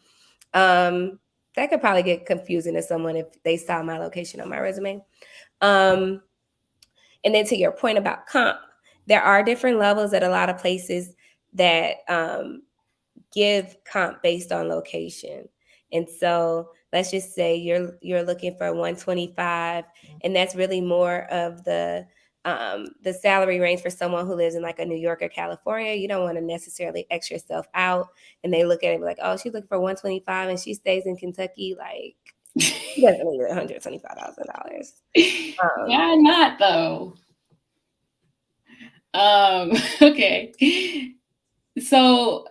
that could probably get confusing to someone if they saw my location on my resume. Um, and then to your point about comp, there are different levels at a lot of places that give comp based on location. And so let's just say you're looking for 125, and that's really more of the salary range for someone who lives in like a New York or California. You don't want to necessarily X yourself out, and they look at it like, oh, she's looking for 125 and she stays in Kentucky. Like, she doesn't need $125,000. Why not though? Okay. So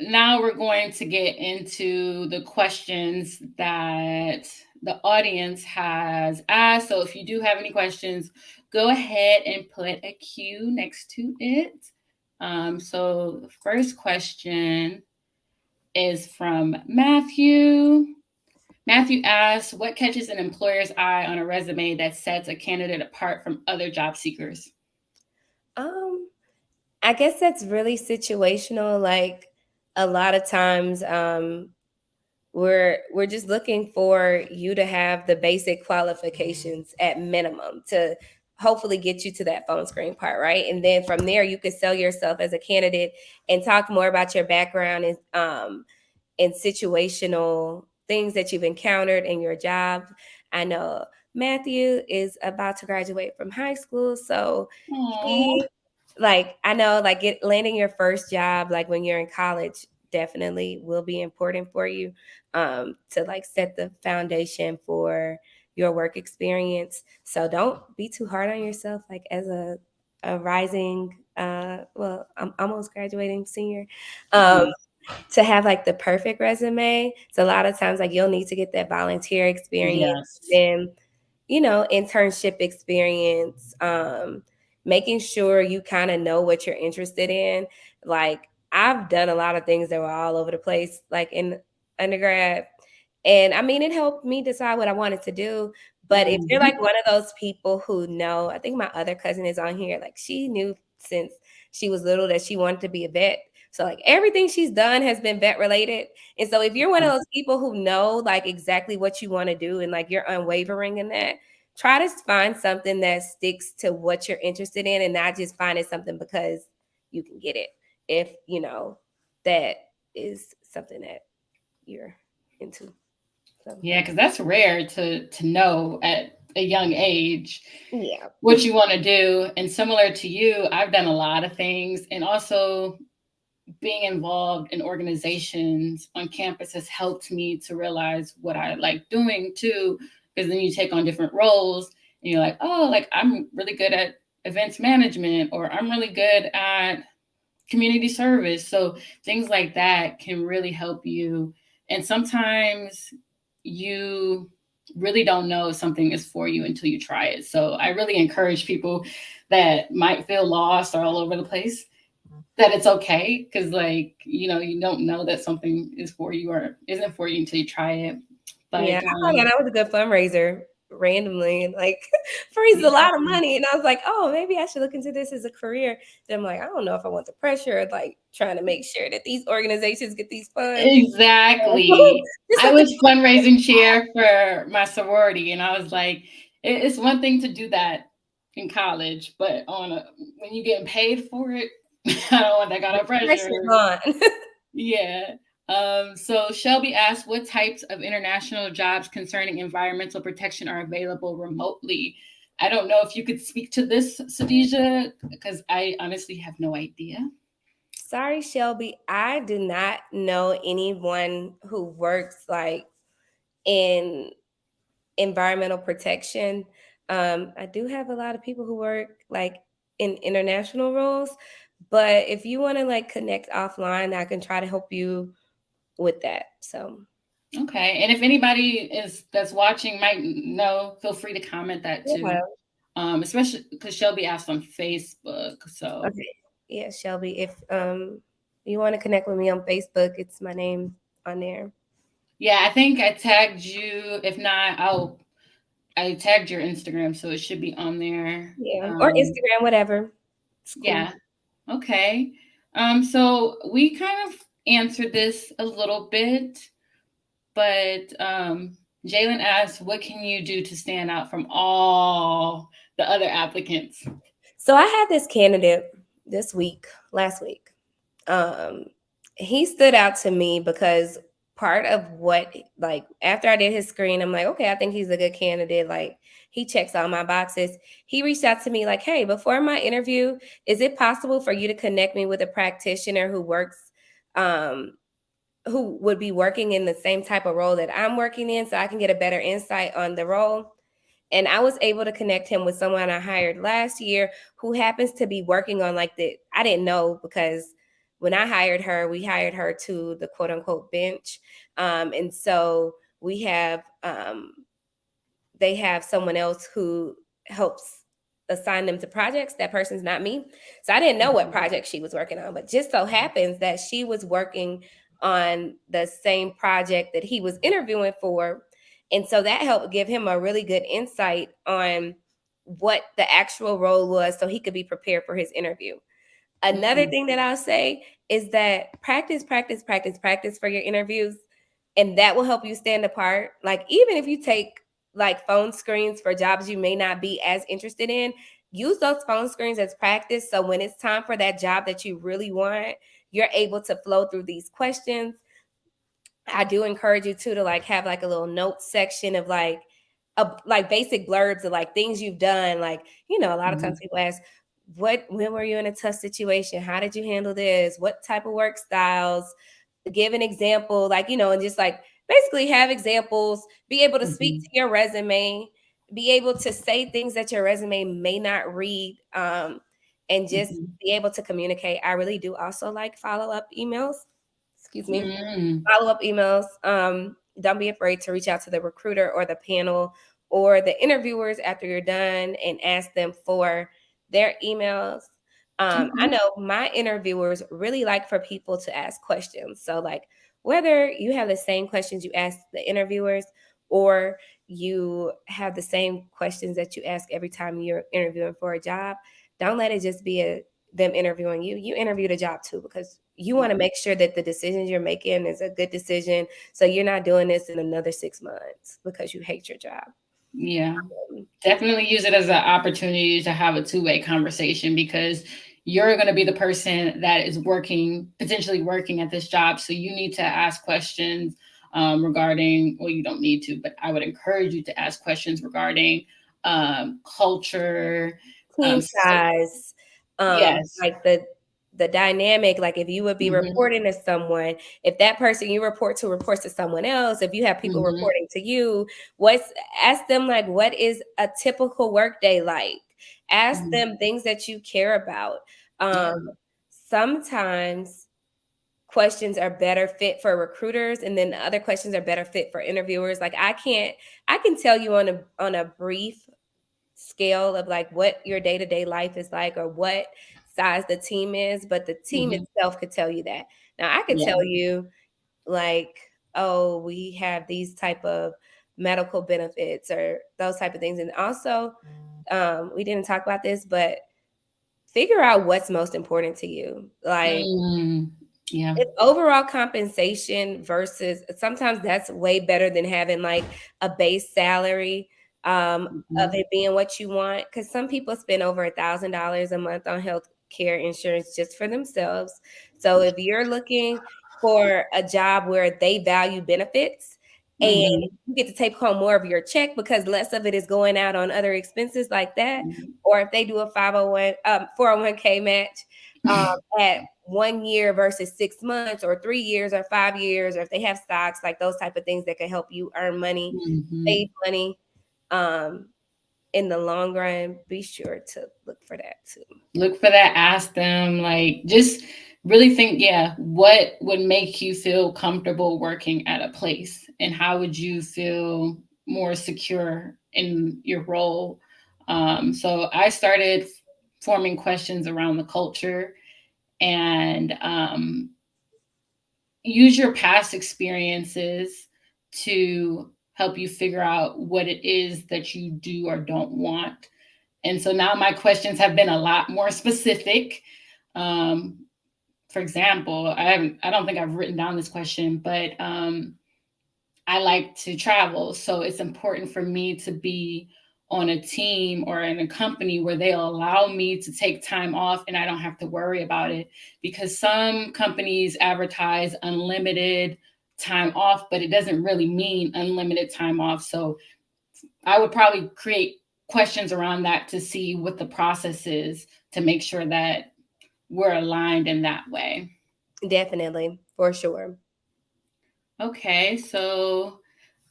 now we're going to get into the questions that the audience has asked. So if you do have any questions, go ahead and put a Q next to it. So the first question is from Matthew. Matthew asks, what catches an employer's eye on a resume that sets a candidate apart from other job seekers? Um, I guess that's really situational. Like a lot of times, we're just looking for you to have the basic qualifications at minimum to hopefully get you to that phone screen part, right? And then from there, you could sell yourself as a candidate and talk more about your background and situational things that you've encountered in your job. I know Matthew is about to graduate from high school, so Aww. he I know landing your first job like when you're in college definitely will be important for you to like set the foundation for your work experience. So don't be too hard on yourself like as a rising well, I'm almost graduating senior. Um Mhm. to have like the perfect resume. So a lot of times like you'll need to get that volunteer experience, Yes. then internship experience, making sure you kind of know what you're interested in. Like I've done a lot of things that were all over the place, like in undergrad. And I mean, it helped me decide what I wanted to do. But if you're Mhm. like one of those people who know, I think my other cousin is on here, like she knew since she was little that she wanted to be a vet. So like everything she's done has been vet related. And so if you're one of those people who know like exactly what you want to do and like you're unwavering in that, try to find something that sticks to what you're interested in and not just finding something because you can get it. If that is something that you're into. So Yeah, because that's rare to know at a young age yeah. what you want to do. And similar to you, I've done a lot of things, and also being involved in organizations on campus has helped me to realize what I like doing too. Because then you take on different roles, and you're like, oh, like I'm really good at events management, or I'm really good at community service. So things like that can really help you. And sometimes you really don't know if something is for you until you try it. So I really encourage people that might feel lost or all over the place that it's okay, because like you don't know that something is for you or isn't for you until you try it. Yeah, But I found out I was a good fundraiser randomly and like raised a yeah, lot of money. And I was like, oh, maybe I should look into this as a career. Then I'm like, I don't know if I want the pressure of like trying to make sure that these organizations get these funds. exactly. Just I something. was fundraising chair for my sorority, and I was like, it's one thing to do that in college, but when you're getting paid for it, I don't want that kind of pressure. Pressure on. Yeah. So Shelby asked, what types of international jobs concerning environmental protection are available remotely? I don't know if you could speak to this, Sadija, because I honestly have no idea. Sorry, Shelby. I do not know anyone who works like in environmental protection. I do have a lot of people who work like in international roles, but if you want to like connect offline, I can try to help you with that. So Okay. And if anybody is that's watching might know, feel free to comment that too. yeah. Especially because Shelby asked on Facebook. So Okay. Yeah, Shelby. If you want to connect with me on Facebook, it's my name on there. yeah, I think I tagged you. If not, I tagged your Instagram, so it should be on there. Yeah. Or Instagram, whatever. It's cool. Yeah. Okay. So we kind of answered this a little bit, but Jalen asked, what can you do to stand out from all the other applicants? So I had this candidate this week, last week. Um, he stood out to me because part of what, like, after I did his screen, I'm like, okay, I think he's a good candidate. Like, he checks all my boxes. He reached out to me, like, hey, before my interview, is it possible for you to connect me with a practitioner um, who would be working in the same type of role that I'm working in so I can get a better insight on the role? And I was able to connect him with someone I hired last year who happens to be working on like I didn't know because when I hired her, we hired her to the quote unquote bench. And so we have they have someone else who helps assign them to projects. That person's not me. So I didn't know what project she was working on, but just so happens that she was working on the same project that he was interviewing for. And so that helped give him a really good insight on what the actual role was so he could be prepared for his interview. Another Mm, thing that I'll say is that practice, practice, practice, practice for your interviews, and that will help you stand apart. Like, even if you take like phone screens for jobs you may not be as interested in, use those phone screens as practice. So when it's time for that job that you really want, you're able to flow through these questions. I do encourage you to like have like a little notes section of like basic blurbs of like things you've done. Like, a lot of times mhm, people ask, when were you in a tough situation? How did you handle this? What type of work styles? Give an example, like, and just like basically have examples, be able to speak to mhm, your resume, be able to say things that your resume may not read, and just mhm, be able to communicate. I really do also like follow-up emails. Excuse me. mm, Follow-up emails. Don't be afraid to reach out to the recruiter or the panel or the interviewers after you're done and ask them for their emails. I okay. know my interviewers really like for people to ask questions. So, like, whether you have the same questions you ask the interviewers or you have the same questions that you ask every time you're interviewing for a job, don't let it just be them interviewing you. You interview the job too, because you want to make sure that the decisions you're making is a good decision. So you're not doing this in another 6 months because you hate your job. Yeah. Definitely use it as an opportunity to have a two-way conversation because you're going to be the person that is potentially working at this job. So you need to ask questions regarding, well, you don't need to, but I would encourage you to ask questions regarding culture. Team So, size, yes. like the dynamic, like if you would be Hmm. reporting to someone, if that person you report to reports to someone else, if you have people Hmm. reporting to you, what's ask them like what is a typical workday like? Ask Hmm. them things that you care about. Yeah. Sometimes questions are better fit for recruiters and then the other questions are better fit for interviewers. Like I can tell you on a brief scale of like what your day-to-day life is like or what size the team is, but the team Hmm. itself could tell you that. Now I could Yeah. tell you like, oh, we have these type of medical benefits or those type of things. And also, we didn't talk about this, but figure out what's most important to you. Like, Mm, yeah. it's overall compensation versus sometimes that's way better than having like a base salary, of Hmm. it being what you want. Because some people spend over $1,000 a month on health care insurance just for themselves. So if you're looking for a job where they value benefits and Hmm. you get to take home more of your check because less of it is going out on other expenses like that, or if they do a 501 401k match, um, at 1 year versus 6 months or 3 years or 5 years, or if they have stocks, like those type of things that can help you earn money, Hmm. save money, um, in the long run, be sure to look for that too. Look for that, ask them, like just really think, yeah, what would make you feel comfortable working at a place and how would you feel more secure in your role. So I started forming questions around the culture and use your past experiences to help you figure out what it is that you do or don't want. And so now my questions have been a lot more specific. Um, for example, I don't think I've written down this question, but I like to travel. So it's important for me to be on a team or in a company where they'll allow me to take time off and I don't have to worry about it. Because some companies advertise unlimited time off, but it doesn't really mean unlimited time off. So I would probably create questions around that to see what the process is to make sure that we're aligned in that way. Definitely, for sure. Okay, so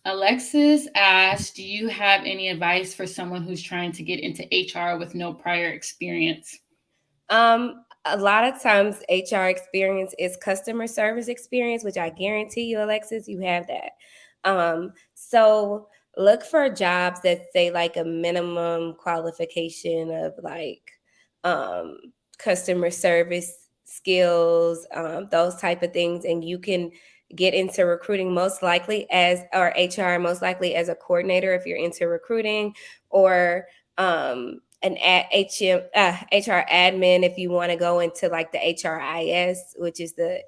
Alexis asked, do you have any advice for someone who's trying to get into HR with no prior experience? A lot of times HR experience is customer service experience, which I guarantee you, Alexis, you have that. So look for jobs that say like a minimum qualification of like um, customer service skills, those type of things, and you can get into recruiting most likely as or HR most likely as a coordinator if you're into recruiting, or an HR admin if you want to go into like the HRIS, which is the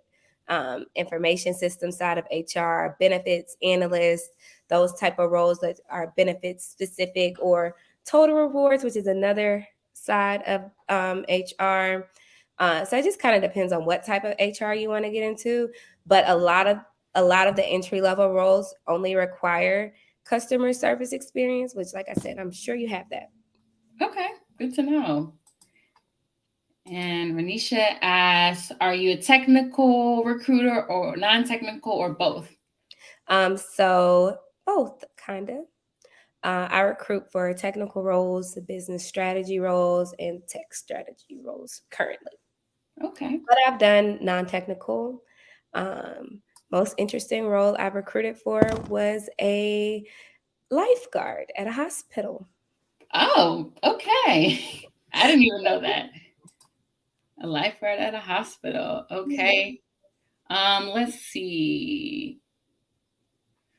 information system side of HR, benefits analyst, those type of roles that are benefits specific, or total rewards, which is another side of HR. So it just kind of depends on what type of HR you want to get into, but a lot of the entry level roles only require customer service experience, which, like I said, I'm sure you have that. Okay, good to know. And Renisha asks, are you a technical recruiter or non-technical or both? So both kind of. I recruit for technical roles, business strategy roles, and tech strategy roles currently. Okay. But I've done non-technical. Um, Most interesting role I recruited for was a lifeguard at a hospital. Oh, okay. I didn't even know that. A lifeguard at a hospital. Okay. Let's see.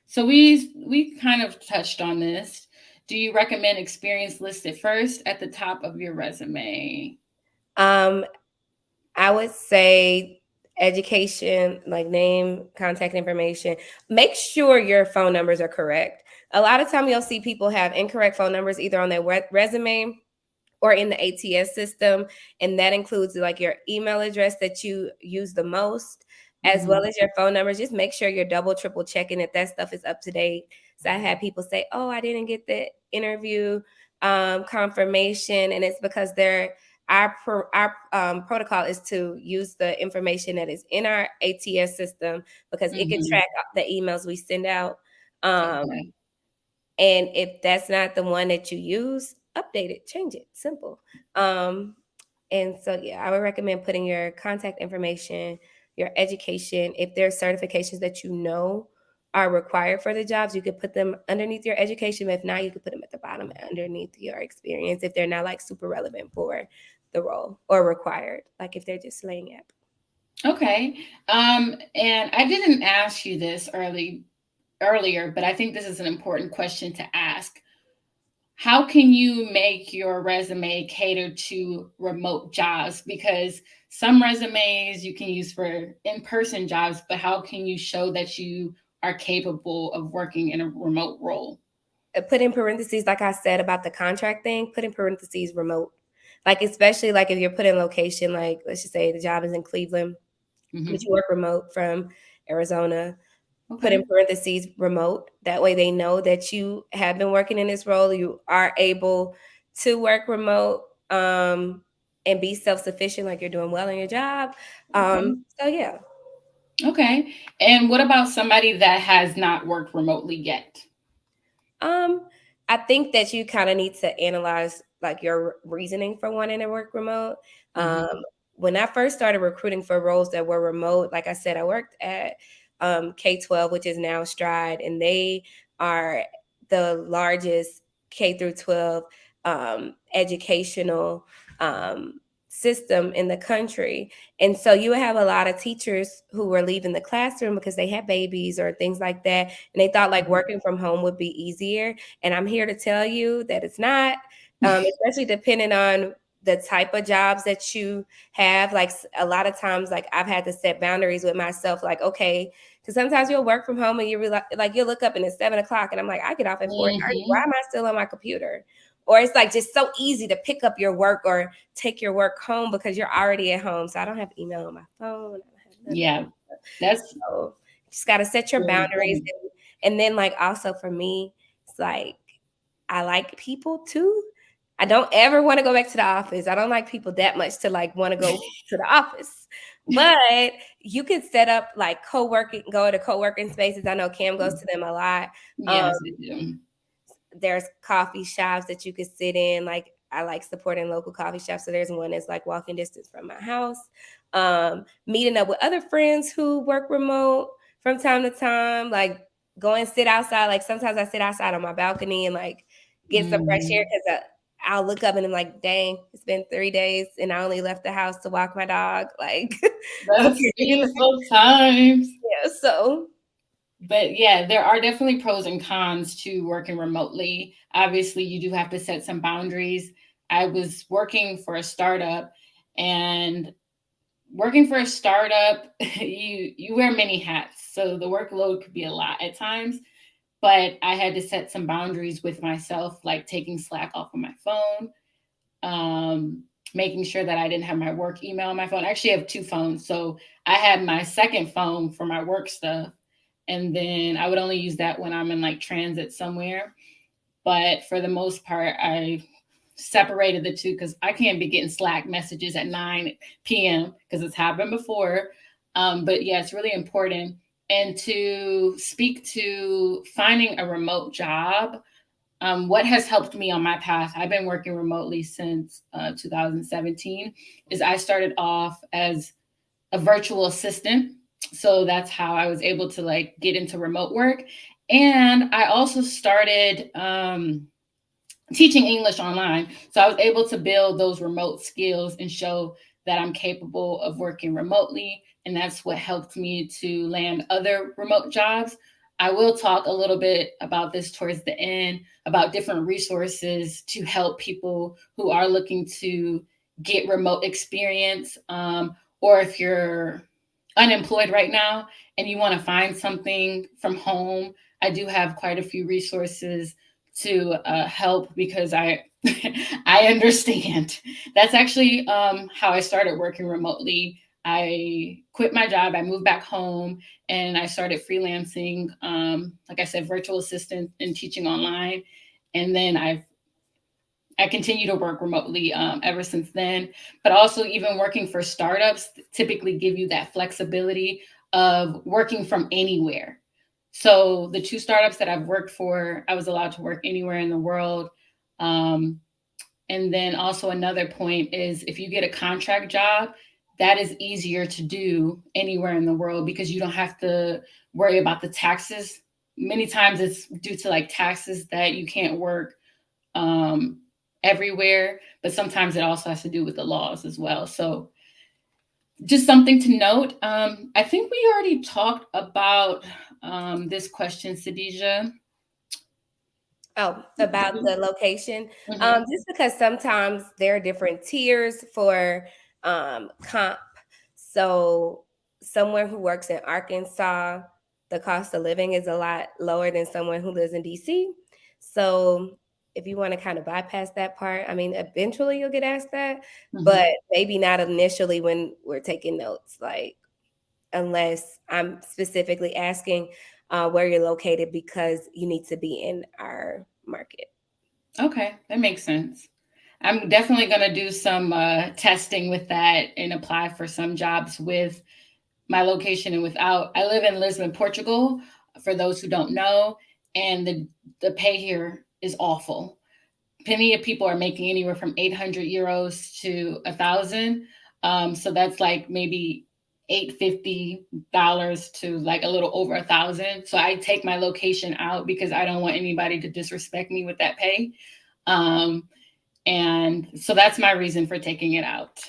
So we kind of touched on this. Do you recommend experience listed first at the top of your resume? Um, I would say education, like name, contact information. Make sure your phone numbers are correct. A lot of time you'll see people have incorrect phone numbers either on their resume or in the ATS system. And that includes like your email address that you use the most, as well Hmm. as your phone numbers. Just make sure you're double, triple checking that that stuff is up to date. So I had people say, oh, I didn't get the interview confirmation. And it's because our protocol is to use the information that is in our ATS system because it can Hmm. track the emails we send out. Um, Okay. and if that's not the one that you use, update it, change it. Simple. Um, and so, yeah, I would recommend putting your contact information, your education. If there's certifications that you know are required for the jobs, you could put them underneath your education. If not, you could put them at the bottom underneath your experience if they're not like super relevant for the role or required, like if they're just laying up. Okay. And I didn't ask you this earlier, but I think this is an important question to ask. How can you make your resume cater to remote jobs? Because some resumes you can use for in-person jobs, but how can you show that you are capable of working in a remote role? Put in parentheses, like I said about the contract thing, put in parentheses remote. Like, especially like if you're putting location, like let's just say the job is in Cleveland, but Hmm. you work remote from Arizona, put in Okay. parentheses remote. That way they know that you have been working in this role. You are able to work remote and be self sufficient, like you're doing well in your job. Okay. So, yeah. Okay. And what about somebody that has not worked remotely yet? Um, I think that you kind of need to analyze like your reasoning for wanting to work remote. Um, Hmm. when I first started recruiting for roles that were remote, like I said, I worked at K-12, which is now Stride, and they are the largest K through 12 educational system in the country. And so you would have a lot of teachers who were leaving the classroom because they had babies or things like that, and they thought like working from home would be easier. And I'm here to tell you that it's not, especially depending on the type of jobs that you have. Like a lot of times, like I've had to set boundaries with myself, like, okay, because sometimes you'll work from home and you realize, like, you'll look up and it's 7 o'clock, and I'm like, I get off at 4:30. Why Hmm. am I still on my computer? Or it's like just so easy to pick up your work or take your work home because you're already at home. So I don't have email on my phone. I don't have none of Yeah, that. that's So just got to set your very boundaries. important. And then, like, also for me, it's like I like people too. I don't ever want to go back to the office. I don't like people that much to like want to go to the office. But you can set up like co-working, go to co-working spaces. I know Cam goes to them a lot. Um, Yes, I do. there's coffee shops that you could sit in. Like I like supporting local coffee shops. So there's one that's like walking distance from my house. Meeting up with other friends who work remote from time to time, like going sit outside. Like sometimes I sit outside on my balcony and like get some fresh air because I'll look up and I'm like, dang, it's been 3 days and I only left the house to walk my dog. Like, That's me sometimes. yeah, so. But yeah, there are definitely pros and cons to working remotely. Obviously, you do have to set some boundaries. I was working for a startup, and working for a startup, you wear many hats. So the workload could be a lot at times, but I had to set some boundaries with myself, like taking Slack off of my phone, making sure that I didn't have my work email on my phone. I actually have two phones. So I had my second phone for my work stuff. And then I would only use that when I'm in like transit somewhere. But for the most part, I separated the two because I can't be getting Slack messages at 9 p.m. because it's happened before. But yeah, it's really important. And to speak to finding a remote job, what has helped me on my path, I've been working remotely since 2017, is I started off as a virtual assistant. So that's how I was able to like get into remote work. And I also started teaching English online. So I was able to build those remote skills and show that I'm capable of working remotely. And that's what helped me to land other remote jobs. I will talk a little bit about this towards the end about different resources to help people who are looking to get remote experience. Or if you're unemployed right now and you want to find something from home, I do have quite a few resources to help because I I understand. That's actually how I started working remotely. I quit my job, I moved back home, and I started freelancing. Like I said, virtual assistant and teaching online, and then I continue to work remotely ever since then. But also, even working for startups typically give you that flexibility of working from anywhere. So the two startups that I've worked for, I was allowed to work anywhere in the world. Um, and then also another point is if you get a contract job, that is easier to do anywhere in the world because you don't have to worry about the taxes. Many times it's due to like taxes that you can't work um, everywhere, but sometimes it also has to do with the laws as well. So just something to note. I think we already talked about this question, Sadija. Oh, about the location. Mhm. Just because sometimes there are different tiers for comp. So someone who works in Arkansas, the cost of living is a lot lower than someone who lives in DC. So if you want to kind of bypass that part, I mean, eventually you'll get asked that, but Mhm. maybe not initially when we're taking notes. Like unless I'm specifically asking where you're located because you need to be in our market. Okay, that makes sense. I'm definitely going to do some testing with that and apply for some jobs with my location and without. I live in Lisbon, Portugal, for those who don't know, and the pay here is awful. Plenty of people are making anywhere from 800 euros to 1,000. So that's like maybe $850 to like a little over 1,000. So I take my location out because I don't want anybody to disrespect me with that pay. Um, and so that's my reason for taking it out.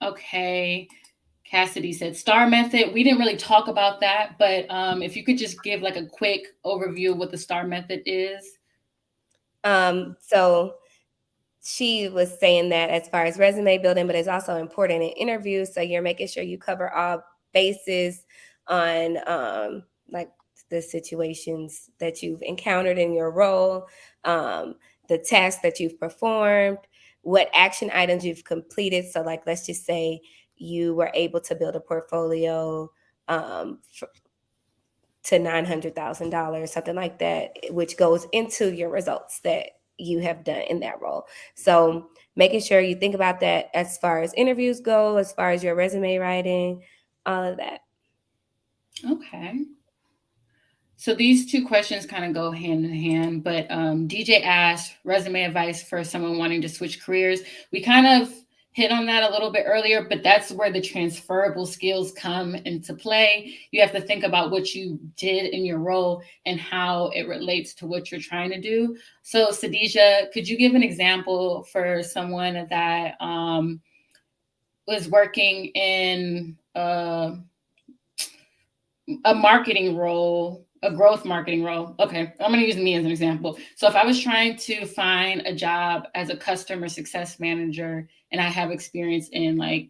Okay. Cassidy said star method. We didn't really talk about that, but if you could just give like a quick overview of what the star method is. So she was saying that as far as resume building, but it's also important in interviews. So you're making sure you cover all bases on like the situations that you've encountered in your role, um, the tasks that you've performed, what action items you've completed. So, like, let's just say you were able to build a portfolio um, to $900,000, something like that, which goes into your results that you have done in that role. So making sure you think about that as far as interviews go, as far as your resume writing, all of that. Okay. So these two questions kind of go hand in hand, but DJ asked resume advice for someone wanting to switch careers. We kind of hit on that a little bit earlier, but that's where the transferable skills come into play. You have to think about what you did in your role and how it relates to what you're trying to do. So Sadija, could you give an example for someone that was working in a marketing role, a growth marketing role. Okay, I'm going to use me as an example. So if I was trying to find a job as a customer success manager and I have experience in like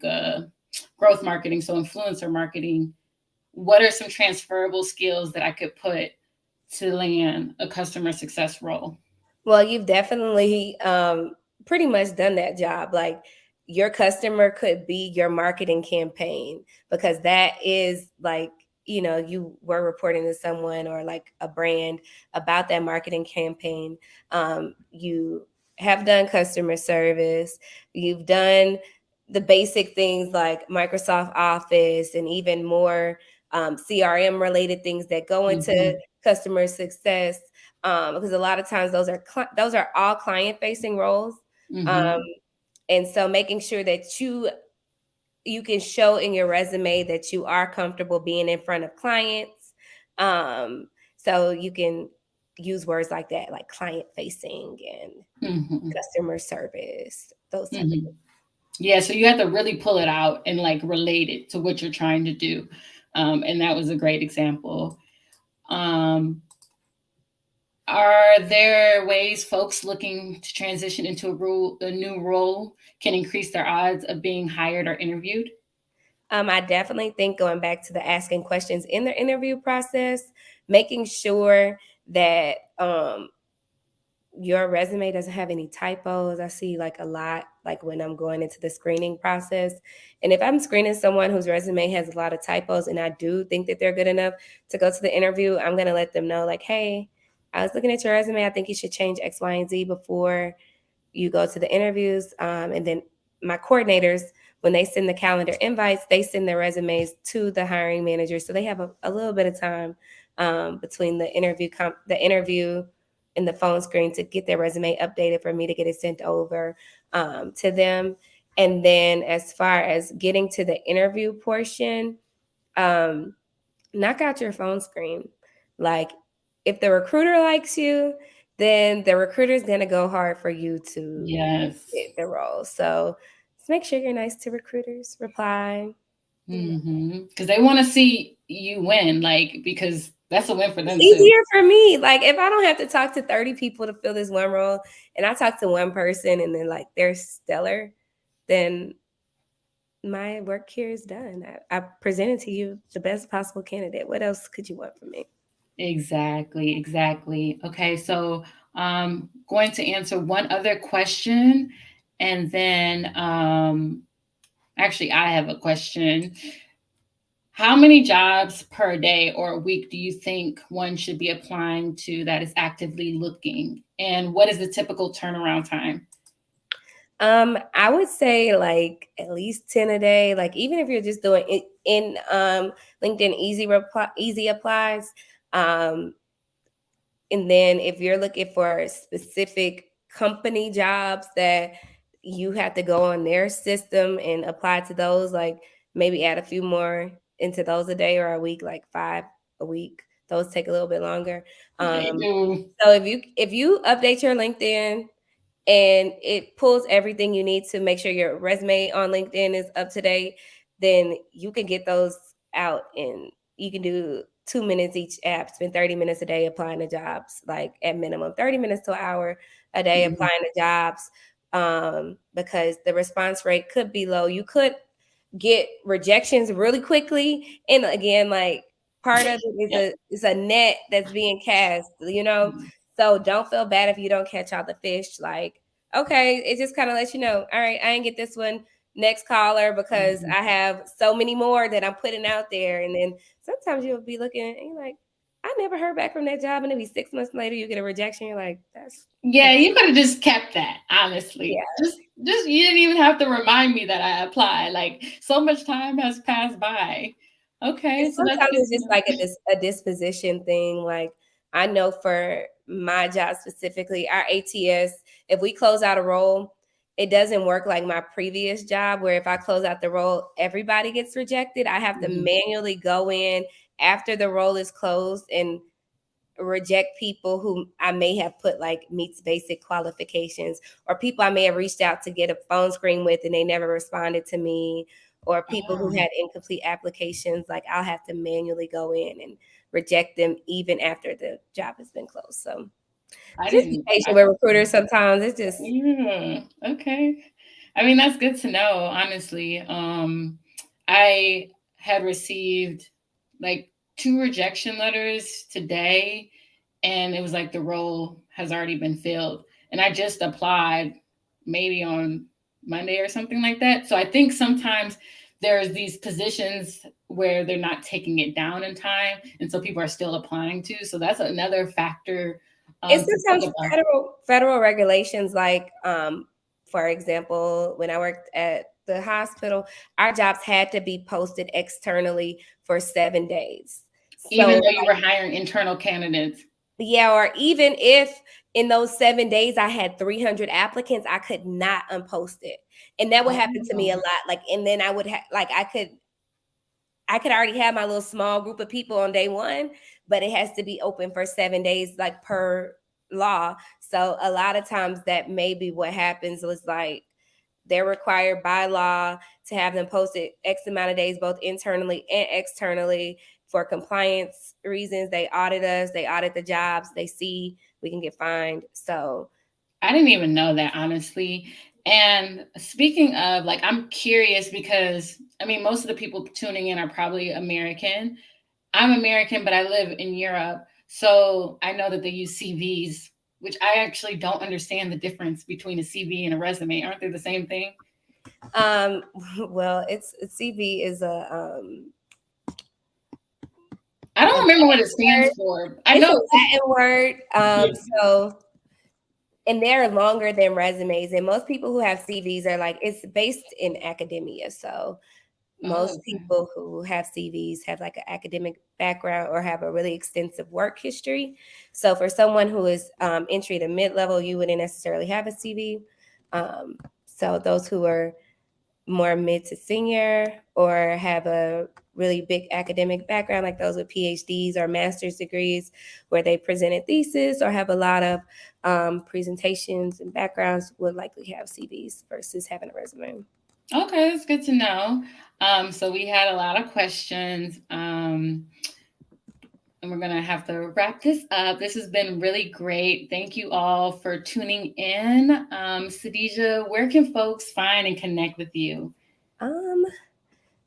growth marketing, so influencer marketing, what are some transferable skills that I could put to land a customer success role? Well, you've definitely pretty much done that job. Like your customer could be your marketing campaign because that is like, you were reporting to someone or like a brand about that marketing campaign. You have done customer service, you've done the basic things like Microsoft Office and even more CRM related things that go into Mm-hmm. customer success, because a lot of times those are all client facing roles, um, Mm-hmm. and so making sure that you can show in your resume that you are comfortable being in front of clients, so you can use words like that, like client facing and Mm-hmm. customer service, those type of Mm-hmm. Yeah, so you have to really pull it out and like relate it to what you're trying to do. And that was a great example. Um, are there ways folks looking to transition into a new role can increase their odds of being hired or interviewed? I definitely think going back to the asking questions in the interview process, making sure that your resume doesn't have any typos. I see like a lot, like when I'm going into the screening process. And if I'm screening someone whose resume has a lot of typos and I do think that they're good enough to go to the interview, I'm going to let them know, like, hey, I was looking at your resume. I think you should change X, Y, and Z before you go to the interviews. And then my coordinators, when they send the calendar invites, they send their resumes to the hiring manager. So they have a little bit of time between the interview and the phone screen to get their resume updated for me to get it sent over to them. And then as far as getting to the interview portion, um, knock out your phone screen. Like if the recruiter likes you, then the recruiter is going to go hard for you to Yes. get the role. So just make sure you're nice to recruiters, reply. Because they want to see you win, like, because that's a win for It's them too. easier for me. Like if I don't have to talk to 30 people to fill this one role and I talk to one person and then like they're stellar, then my work here is done. I presented to you the best possible candidate. What else could you want from me? Exactly, exactly. Okay, so going to answer one other question, and then actually, I have a question. How many jobs per day or a week do you think one should be applying to that is actively looking? And what is the typical turnaround time? I would say like at least 10 a day. Like even if you're just doing it in LinkedIn easy applies. Um, and then if you're looking for specific company jobs that you have to go on their system and apply to those, like maybe add a few more into those a day or a week, like 5 a week. Those take a little bit longer. They Um, do. so if you update your LinkedIn and it pulls everything you need to make sure your resume on LinkedIn is up to date, then you can get those out and you can do 2 minutes each app, spend 30 minutes a day applying to jobs, like at minimum 30 minutes to an hour a day Mhm. applying to jobs, because the response rate could be low. You could get rejections really quickly. And again, like part of it Yep. is a net that's being cast, you know. Mhm. So don't feel bad if you don't catch all the fish. Like, okay, it just kind of lets you know, all right, I didn't get this one. Next caller, because Mhm. I have so many more that I'm putting out there. And then sometimes you'll be looking and you're like, I never heard back from that job. And it'll be 6 months later, you get a rejection. You're like, that's Yeah, you could have just kept that, honestly. yeah. Just you didn't even have to remind me that I applied. Like so much time has passed by. Okay, And so that's sometimes good it's to just know. like a disposition thing. Like I know for my job specifically, our ATS, if we close out a role, it doesn't work like my previous job where if I close out the role, everybody gets rejected. I have to Mhm. manually go in after the role is closed and reject people who I may have put like meets basic qualifications, or people I may have reached out to get a phone screen with and they never responded to me, or people who Oh, had incomplete applications. Like I'll have to manually go in and reject them even after the job has been closed. So I just be didn't. patient with recruiters sometimes. It's just Yeah. Okay. I mean, that's good to know, honestly. I had received like 2 rejection letters today, and it was like the role has already been filled. And I just applied maybe on Monday or something like that. So I think sometimes there's these positions where they're not taking it down in time, and so people are still applying to. So that's another factor it's to think sometimes about. federal regulations like for example, when I worked at the hospital, our jobs had to be posted externally for 7 days. Even So though you were hiring internal candidates. yeah, or even if in those 7 days I had 300 applicants, I could not unpost it. And that would happen to me a Oh, lot. Like, and then I would have, like, I could already have my little small group of people on day one, but it has to be open for 7 days, like per law. So a lot of times that may be what happens was like they're required by law to have them posted X amount of days, both internally and externally for compliance reasons. They audit us, they audit the jobs, they see we can get fined. So I didn't even know that, honestly. And speaking of, like, I'm curious because I mean, most of the people tuning in are probably American. I'm American, but I live in Europe. So I know that they use CVs, which I actually don't understand the difference between a CV and a resume. Aren't they the same thing? um well, it's CV is I a don't remember what it word. stands for. I It's a know. Latin word. Yeah. So and they're longer than resumes. And most people who have CVs are like it's based in academia. So Oh, most okay. people who have CVs have like an academic background or have a really extensive work history. So for someone who is entry to mid level, you wouldn't necessarily have a CV. So those who are more mid to senior or have a really big academic background, like those with PhDs or master's degrees, where they presented thesis or have a lot of presentations and backgrounds, would likely have CVs versus having a resume. Okay, that's good to know. So we had a lot of questions. And we're going to have to wrap this up. This has been really great. Thank you all for tuning in. Sadija, where can folks find and connect with you? Um,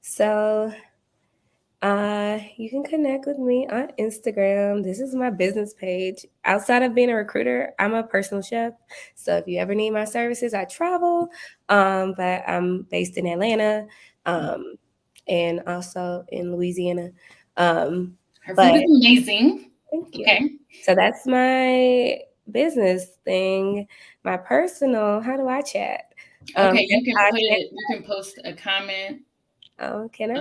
so you can connect with me on Instagram. This is my business page. Outside of being a recruiter, I'm a personal chef. So if you ever need my services, I travel. But I'm based in Atlanta, and also in Louisiana. Her food But is amazing. thank you. Okay. So that's my business thing. My personal, how do I chat? Okay, Yes, you can I put connect. it, you can post a comment Oh, can I?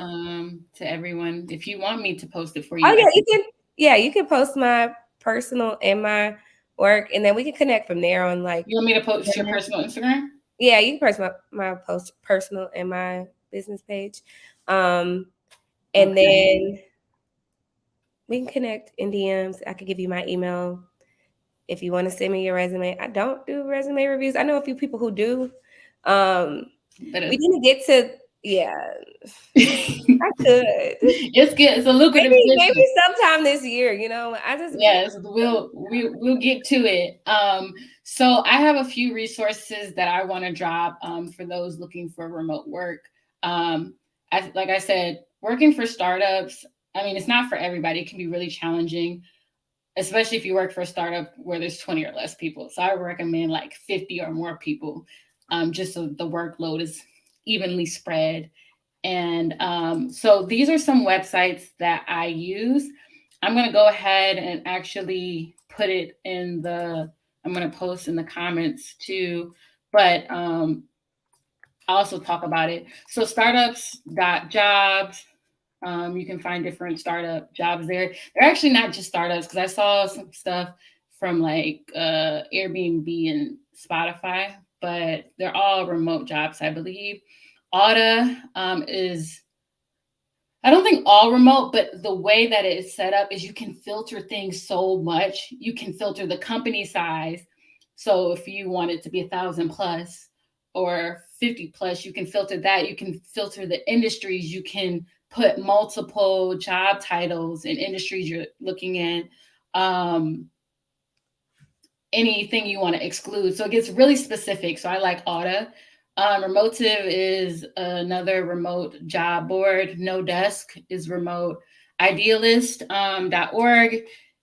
to everyone. If you want me to post it for Oh you, I yeah, you can. can. Yeah, you can post my personal and my work, and then we can connect from there on like. You want me to post your personal Instagram? Yeah, you can post my post personal and my business page, um, and Okay. then we can connect in DMs. I could give you my email if you want to send me your resume. I don't do resume reviews. I know a few people who do. Um, But we didn't get to. Yeah, I could. it's good. It's a lucrative Maybe business. sometime this year. I just be. Yes, we'll get to it. So I have a few resources that I want to drop for those looking for remote work. Like I said, working for startups. I mean, it's not for everybody. It can be really challenging, especially if you work for a startup where there's 20 or less people. So I would recommend like 50 or more people, just so the workload is evenly spread. And so these are some websites that I use. I'm going to go ahead and actually put it in I'm going to post in the comments too, but I'll also talk about it. So startups.jobs, You can find different startup jobs there. They're actually not just startups because I saw some stuff from like Airbnb and Spotify, but they're all remote jobs, I believe. Auta is, I don't think all remote, but the way that it is set up is you can filter things so much. You can filter the company size. So if you want it to be 1,000 plus or 50 plus, you can filter that. You can filter the industries. You can put multiple job titles in industries you're looking at. Um, Anything you want to exclude. So it gets really specific. So I like Auta. Remotive is another remote job board. No Desk is remote. Idealist.org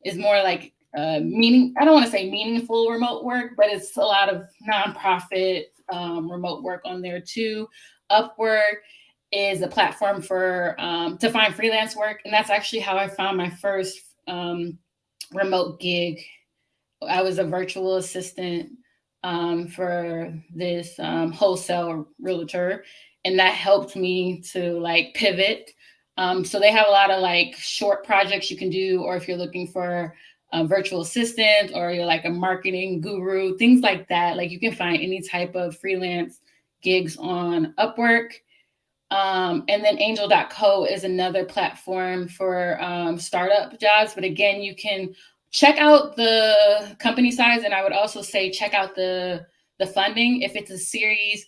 is more like meaning. I don't want to say meaningful remote work, but it's a lot of nonprofit remote work on there too. Upwork is a platform for to find freelance work, and that's actually how I found my first remote gig. I was a virtual assistant for this wholesale realtor, and that helped me to like pivot. So they have a lot of like short projects you can do, or if you're looking for a virtual assistant or you're like a marketing guru, things like that. Like you can find any type of freelance gigs on Upwork. And then angel.co is another platform for startup jobs. But again, you can check out the company size. And I would also say check out the funding. If it's a series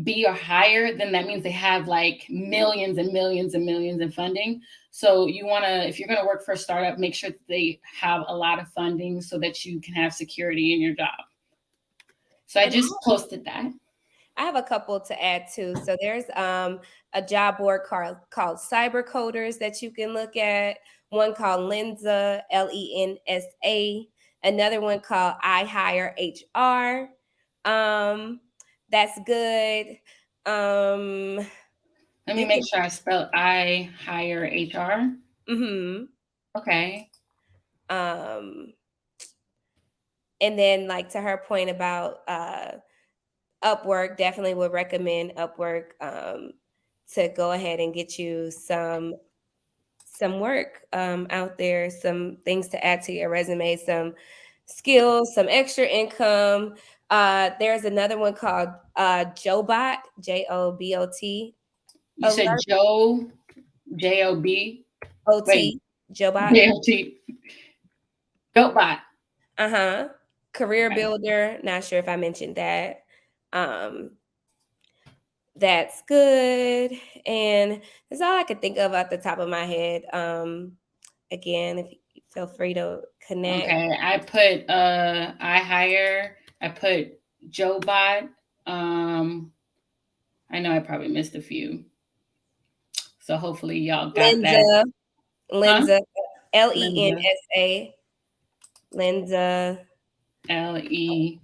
B or higher, then that means they have like millions and millions and millions in funding. So you want to, if you're going to work for a startup, make sure that they have a lot of funding so that you can have security in your job. So I just posted that. I have a couple to add too. So there's a job board called Cyber Coders that you can look at. One called Lensa, Lensa. Another one called I Hire HR. That's good. Let me make sure I spell I Hire HR. Mm-hmm. Okay. And then like to her point about Upwork, definitely would recommend Upwork to go ahead and get you some work out there, some things to add to your resume, some skills, some extra income. There's another one called Jobot, Jobot. You said Joe, Job. Wait, OT, Jobot. JOT. Jobot. Career Builder. Not sure if I mentioned that. That's good. And that's all I could think of at the top of my head. Again, if you feel free to connect. Okay. I put I Hire. I put Jobot. I know I probably missed a few. So hopefully y'all got that. Lensa, Lensa. Lensa. Lensa. L-E-S.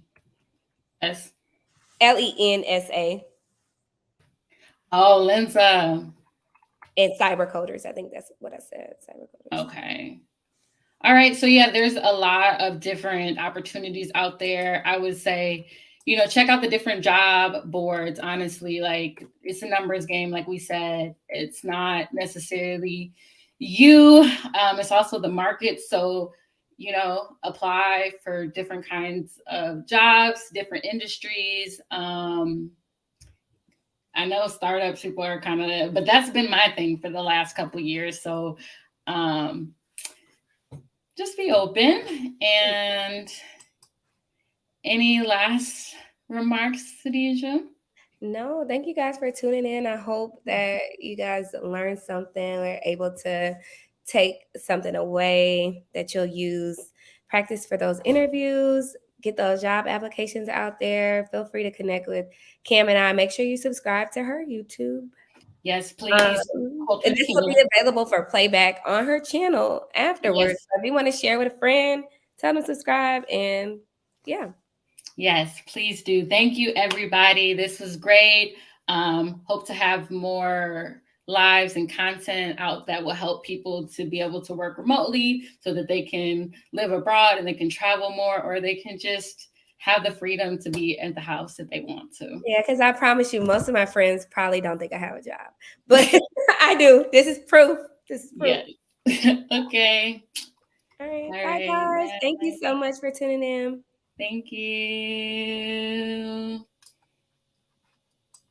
Lensa. Oh, Lensa. And Cyber Coders. I think that's what I said. Cyber Coders. Okay. All right. So yeah, there's a lot of different opportunities out there. I would say, check out the different job boards. Honestly, like it's a numbers game. Like we said, it's not necessarily you. It's also the market. So, apply for different kinds of jobs, different industries. I know startups people are kind of, but that's been my thing for the last couple of years. So, just be open. And any last remarks, Sadija? No, thank you guys for tuning in. I hope that you guys learned something or able to take something away that you'll use, practice for those interviews, get those job applications out there. Feel free to connect with Cam and I. Make sure you subscribe to her YouTube. Yes, please. And this will be available for playback on her channel afterwards. Yes. So if you want to share with a friend, tell them to subscribe, and yeah. Yes, please do. Thank you, everybody. This was great. Hope to have more lives and content out that will help people to be able to work remotely so that they can live abroad and they can travel more, or they can just have the freedom to be at the house if they want to. Yeah, because I promise you, most of my friends probably don't think I have a job, but I do. This is proof. This is proof. Yeah. Okay. All right. All Bye, right. guys. Thank you Bye. so much for tuning in. Thank you.